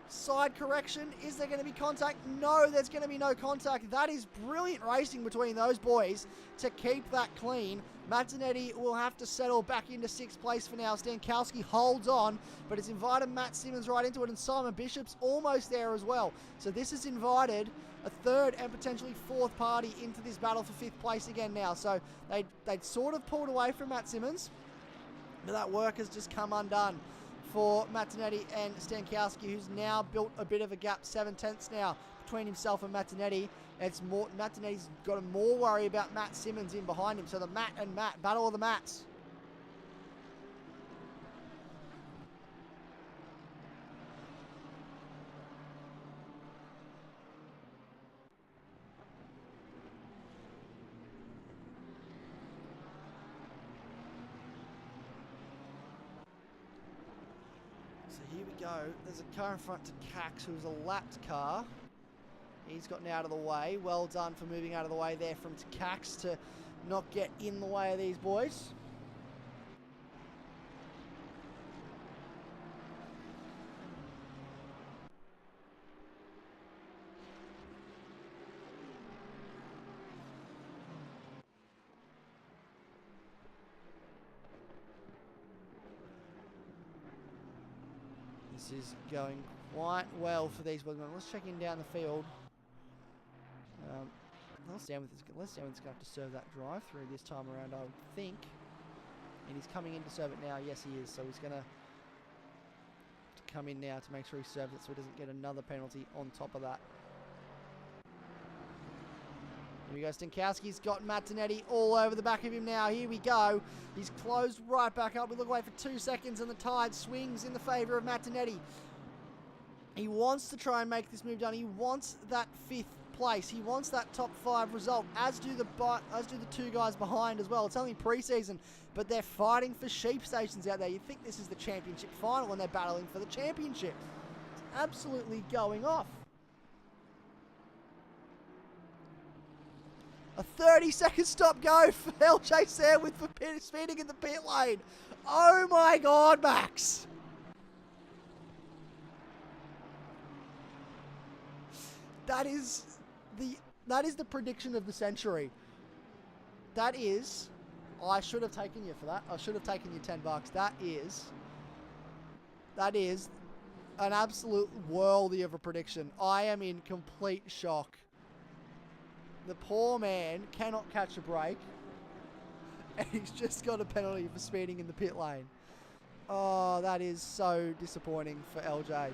side correction. Is there going to be contact? No, there's going to be no contact. That is brilliant racing between those boys to keep that clean. Matt Donetti will have to settle back into 6th place for now. Stankowski holds on, but it's invited Matt Simmons right into it, and Simon Bishop's almost there as well. So this has invited a 3rd and potentially 4th party into this battle for 5th place again now. So they'd sort of pulled away from Matt Simmons, but that work has just come undone for Matt Donetti and Stankowski, who's now built a bit of a gap, 7/10 now between himself and Matt Donetti. It's more, Matt Donetti's got to more worry about Matt Simmons in behind him. So the Matt and Matt, battle of the Matts. Here we go. There's a car in front to Cax, who's a lapped car. He's gotten out of the way. Well done for moving out of the way there from Cax to not get in the way of these boys. This is going quite well for these boys. Let's check in down the field. Let's down with this going to have to serve that drive through this time around, I would think. And he's coming in to serve it now. Yes, he is. So he's going to come in now to make sure he serves it so he doesn't get another penalty on top of that. Here we go. Stankowski's got Matt Donetti all over the back of him now. Here we go. He's closed right back up. We look away for 2 seconds and the tide swings in the favour of Matt Donetti. He wants to try and make this move done. He wants that 5th place. He wants that top 5 result, as do the 2 guys behind as well. It's only pre-season, but they're fighting for sheep stations out there. You'd think this is the championship final and they're battling for the championship. It's absolutely going off. A 30-second stop go for LJ Sandwith for speeding in the pit lane. Oh my God, Max. That is the prediction of the century. That is, I should have taken you for that. I should have taken you $10. That is an absolute worldie of a prediction. I am in complete shock. The poor man cannot catch a break, and he's just got a penalty for speeding in the pit lane. Oh, that is so disappointing for LJ.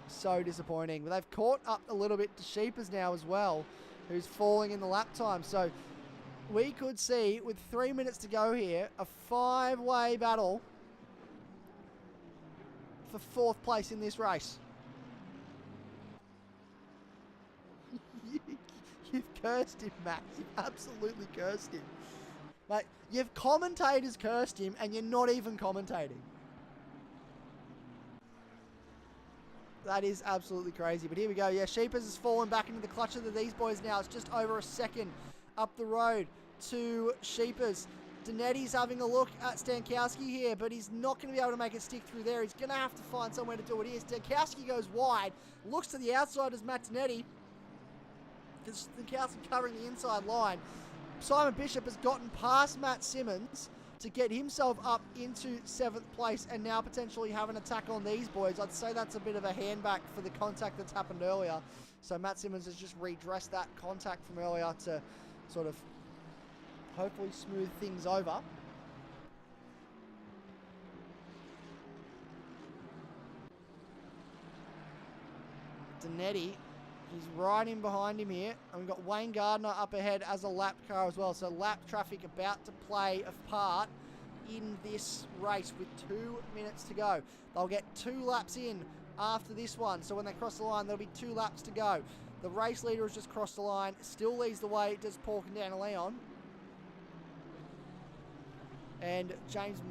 So disappointing. But they've caught up a little bit to Sheepers now as well, who's falling in the lap time. So we could see, with 3 minutes to go here, a 5-way battle for 4th place in this race. You've cursed him, Matt. You've absolutely cursed him. Mate, you've commentators cursed him and you're not even commentating. That is absolutely crazy. But here we go. Yeah, Sheepers has fallen back into the clutch of these boys now. It's just over a second up the road to Sheepers. Danetti's having a look at Stankowski here, but he's not going to be able to make it stick through there. He's going to have to find somewhere to do it here. Stankowski goes wide, looks to the outside as Matt Danetti. Stankowski covering the inside line. Simon Bishop has gotten past Matt Simmons to get himself up into 7th place and now potentially have an attack on these boys. I'd say that's a bit of a handback for the contact that's happened earlier. So Matt Simmons has just redressed that contact from earlier to sort of hopefully smooth things over. Danetti, he's right in behind him here. And we've got Wayne Gardner up ahead as a lap car as well. So lap traffic about to play a part in this race with 2 minutes to go. They'll get 2 laps in after this one. So when they cross the line, there'll be 2 laps to go. The race leader has just crossed the line. Still leads the way, does Paul Quintana Leon. And James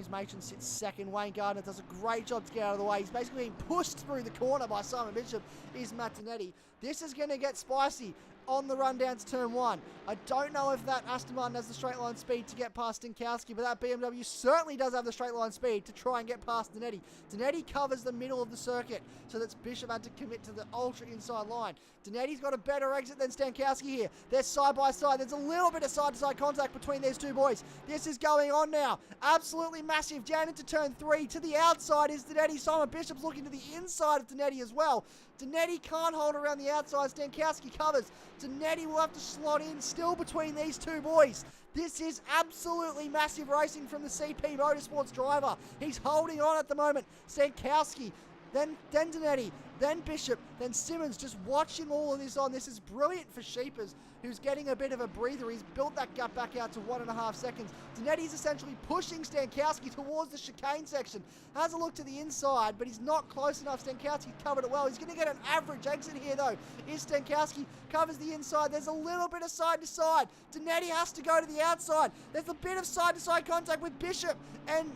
Machen sits second. Wayne Gardner does a great job to get out of the way. He's basically being pushed through the corner by Simon Bishop. Is Matt Danetti. This is going to get spicy on the run down to turn 1. I don't know if that Aston Martin has the straight line speed to get past Stankowski, but that BMW certainly does have the straight line speed to try and get past Danetti. Danetti covers the middle of the circuit, so that's Bishop had to commit to the ultra inside line. Danetti's got a better exit than Stankowski here. They're side by side. There's a little bit of side-to-side contact between these two boys. This is going on now. Absolutely massive. Down into turn 3. To the outside is Danetti. Simon Bishop's looking to the inside of Danetti as well. Danetti can't hold around the outside. Stankowski covers. Danetti will have to slot in still between these two boys. This is absolutely massive racing from the CP Motorsports driver. He's holding on at the moment. Stankowski, then Danetti, then Bishop, then Simmons, just watching all of this on. This is brilliant for Sheepers, who's getting a bit of a breather. He's built that gap back out to 1.5 seconds. Danetti's essentially pushing Stankowski towards the chicane section. Has a look to the inside, but he's not close enough. Stankowski covered it well. He's going to get an average exit here, though. Is Stankowski covers the inside. There's a little bit of side-to-side. Danetti has to go to the outside. There's a bit of side-to-side contact with Bishop and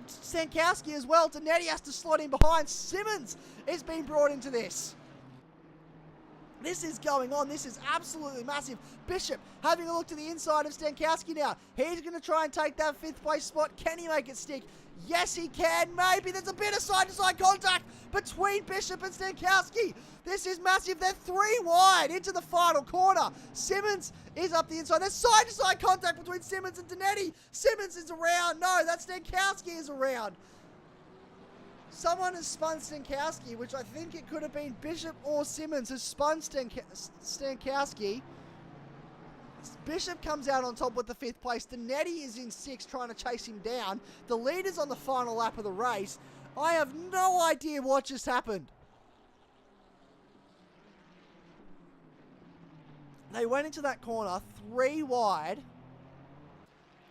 Stankowski as well. Danetti has to slot in behind. Simmons is being brought into this. This is going on. This is absolutely massive. Bishop having a look to the inside of Stankowski now. He's going to try and take that 5th place spot. Can he make it stick? Yes, he can. Maybe. There's a bit of side-to-side contact between Bishop and Stankowski. This is massive. They're 3 wide into the final corner. Simmons is up the inside. There's side-to-side contact between Simmons and Danetti. Simmons is around. No, that Stankowski is around. Someone has spun Stankowski, which I think it could have been Bishop or Simmons has spun Stankowski. Bishop comes out on top with the 5th place. Danetti is in 6th trying to chase him down. The leader's on the final lap of the race. I have no idea what just happened. They went into that corner 3 wide.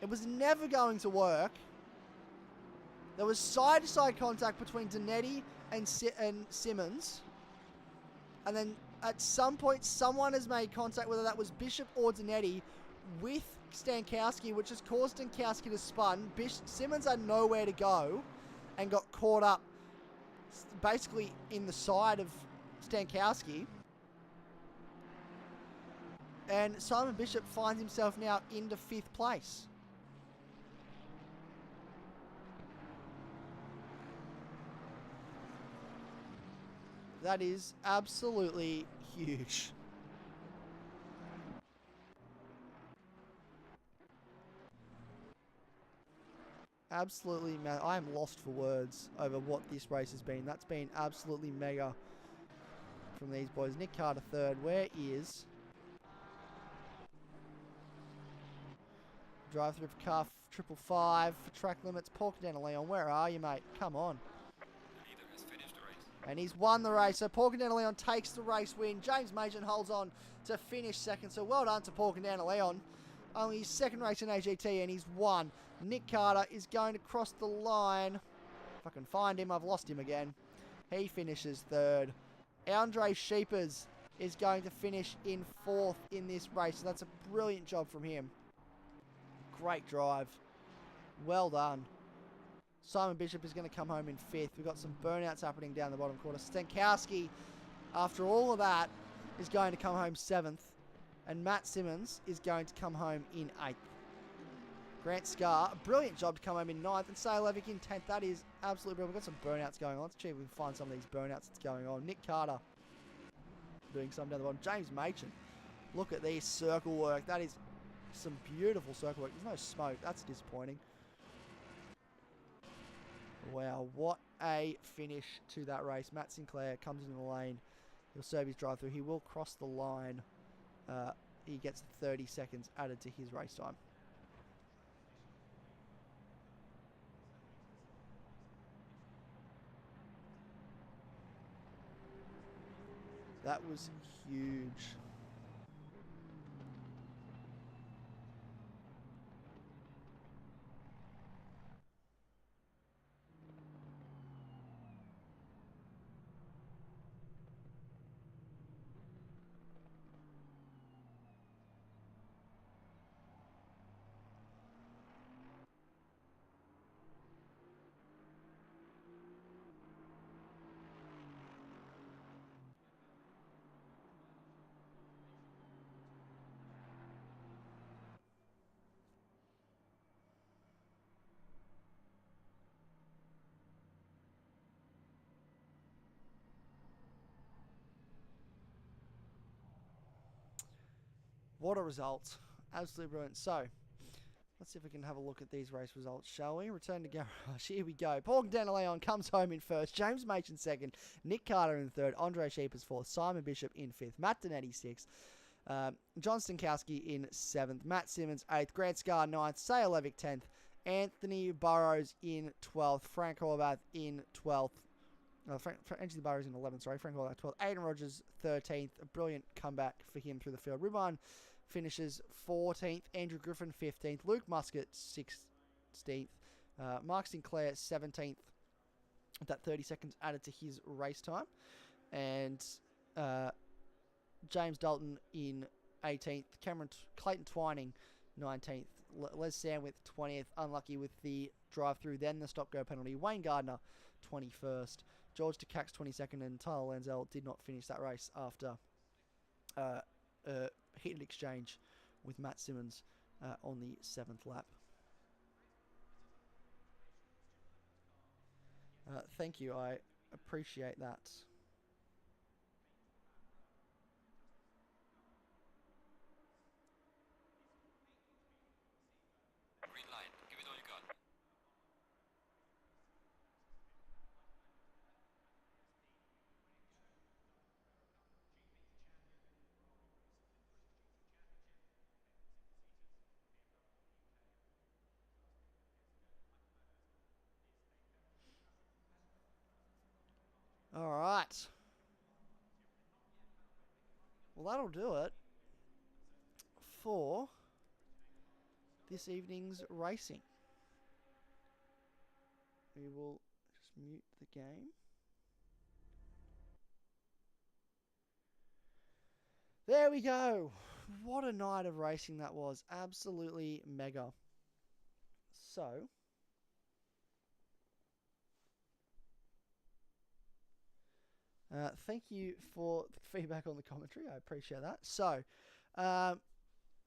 It was never going to work. There was side-to-side contact between Danetti and Simmons. And then at some point, someone has made contact, whether that was Bishop or Danetti, with Stankowski, which has caused Stankowski to spun. Simmons had nowhere to go and got caught up basically in the side of Stankowski. And Simon Bishop finds himself now into 5th place. That is absolutely huge. Absolutely, man. I am lost for words over what this race has been. That's been absolutely mega from these boys. Nick Carter third. Where is drive through for car 555 for track limits? Porkadena Leon, where are you, mate? Come on. The leader has finished the race. And he's won the race. So Porkadena Leon takes the race win. James Machen holds on to finish second. So well done to Porkadena Leon. Only his second race in AGT and he's won. Nick Carter is going to cross the line. If I can find him, I've lost him again. He finishes third. Andre Sheepers is going to finish in fourth in this race. So that's a brilliant job from him. Great drive. Well done. Simon Bishop is going to come home in fifth. We've got some burnouts happening down the bottom quarter. Stankowski, after all of that, is going to come home seventh. And Matt Simmons is going to come home in eighth. Grant Scarr, a brilliant job to come home in ninth. And Say Levick in 10th. That is absolutely brilliant. We've got some burnouts going on. Let's see if we can find some of these burnouts that's going on. Nick Carter doing some down the bottom. James Machen. Look at this circle work. That is some beautiful circle work. There's no smoke. That's disappointing. Wow, what a finish to that race. Matt Sinclair comes into the lane. He'll serve his drive through. He will cross the line. He gets 30 seconds added to his race time. That was huge. What a result. Absolutely brilliant. So, let's see if we can have a look at these race results, shall we? Return to garage. Here we go. Porkadena Leon comes home in first. James Machen second. Nick Carter in third. Andre Sheepers fourth. Simon Bishop in fifth. Matt Donetti sixth. John Stankowski in seventh. Matt Simmons eighth. Grant Scarr ninth. Sayer Levick 10th. Anthony Burrows in 12th. Frank Horvath in 12th. Anthony Burrows in 11th, sorry. Frank Horvath 12th. Aiden Rogers 13th. A brilliant comeback for him through the field. Ruban finishes 14th. Andrew Griffin 15th. Luke Muscat 16th. Mark Sinclair 17th. That 30 seconds added to his race time. And James Dalton in 18th. Clayton Twining 19th. Les Sandwith 20th. Unlucky with the drive-through. Then the stop-go penalty. Wayne Gardner 21st. George DeCax 22nd. And Tyler Lanzell did not finish that race after heated exchange with Matt Simmons on the 7th lap. Thank you. I appreciate that. Green light. Give it all you got. All right. Well, that'll do it for this evening's racing. We will just mute the game. There we go. What a night of racing that was. Absolutely mega. So, thank you for the feedback on the commentary. I appreciate that. So,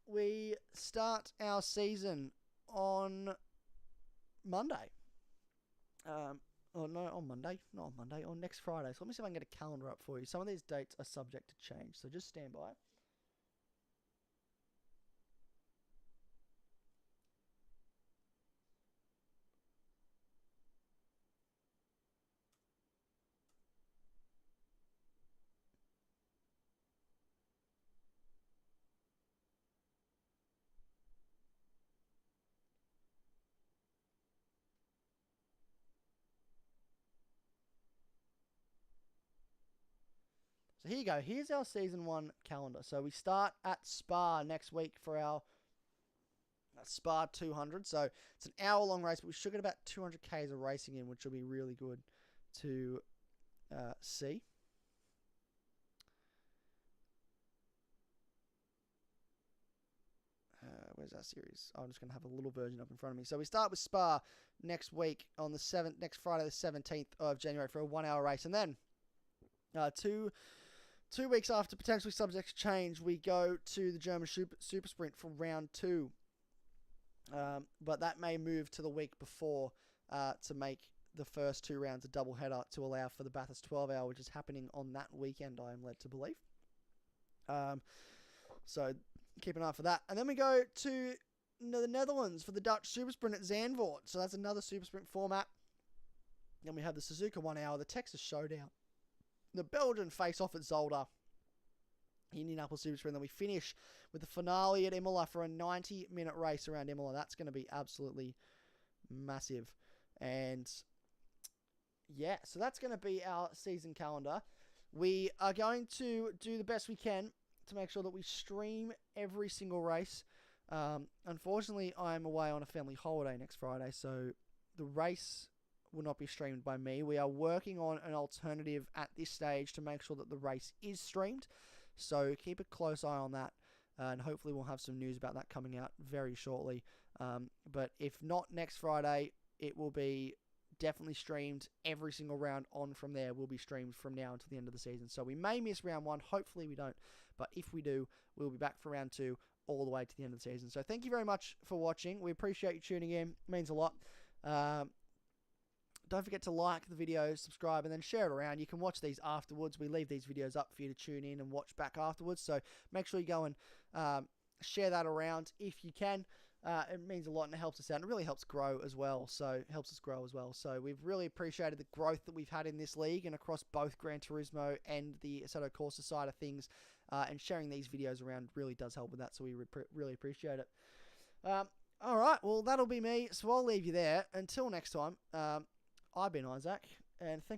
we start our season on Monday. Oh, no, on Monday. Not on Monday, on next Friday. So let me see if I can get a calendar up for you. Some of these dates are subject to change, so just stand by. So here you go. Here's our Season 1 calendar. So we start at Spa next week for our Spa 200. So it's an hour-long race, but we should get about 200 Ks of racing in, which will be really good to see. Where's our series? I'm just going to have a little version up in front of me. So we start with Spa next week on the next Friday, the 17th of January for a 1-hour race. And then 2 weeks after, potentially subject to change, we go to the German SuperSprint for round 2. But that may move to the week before to make the first 2 rounds a double header to allow for the Bathurst 12-hour, which is happening on that weekend, I am led to believe. So keep an eye for that. And then we go to the Netherlands for the Dutch SuperSprint at Zandvoort. So that's another SuperSprint format. Then we have the Suzuka 1-hour, the Texas Showdown, the Belgian face-off at Zolder, Indianapolis SuperSprint. Then we finish with the finale at Imola for a 90-minute race around Imola. That's going to be absolutely massive. And yeah, so that's going to be our season calendar. We are going to do the best we can to make sure that we stream every single race. Unfortunately, I'm away on a family holiday next Friday, so the race will not be streamed by me. We are working on an alternative at this stage to make sure that the race is streamed, so keep a close eye on that, and hopefully we'll have some news about that coming out very shortly. But if not next Friday, it will be definitely streamed. Every single round on from there will be streamed from now until the end of the season. So we may miss round 1. Hopefully we don't. But if we do, we'll be back for round 2 all the way to the end of the season. So thank you very much for watching. We appreciate you tuning in. It means a lot. Don't forget to like the video, subscribe, and then share it around. You can watch these afterwards. We leave these videos up for you to tune in and watch back afterwards. So make sure you go and share that around if you can. It means a lot and it helps us out. And it really helps grow as well. So it helps us grow as well. So we've really appreciated the growth that we've had in this league and across both Gran Turismo and the Assetto Corsa side of things. And sharing these videos around really does help with that. So we really appreciate it. All right. Well, that'll be me. So I'll leave you there. Until next time, I've been Isaac. And thank you.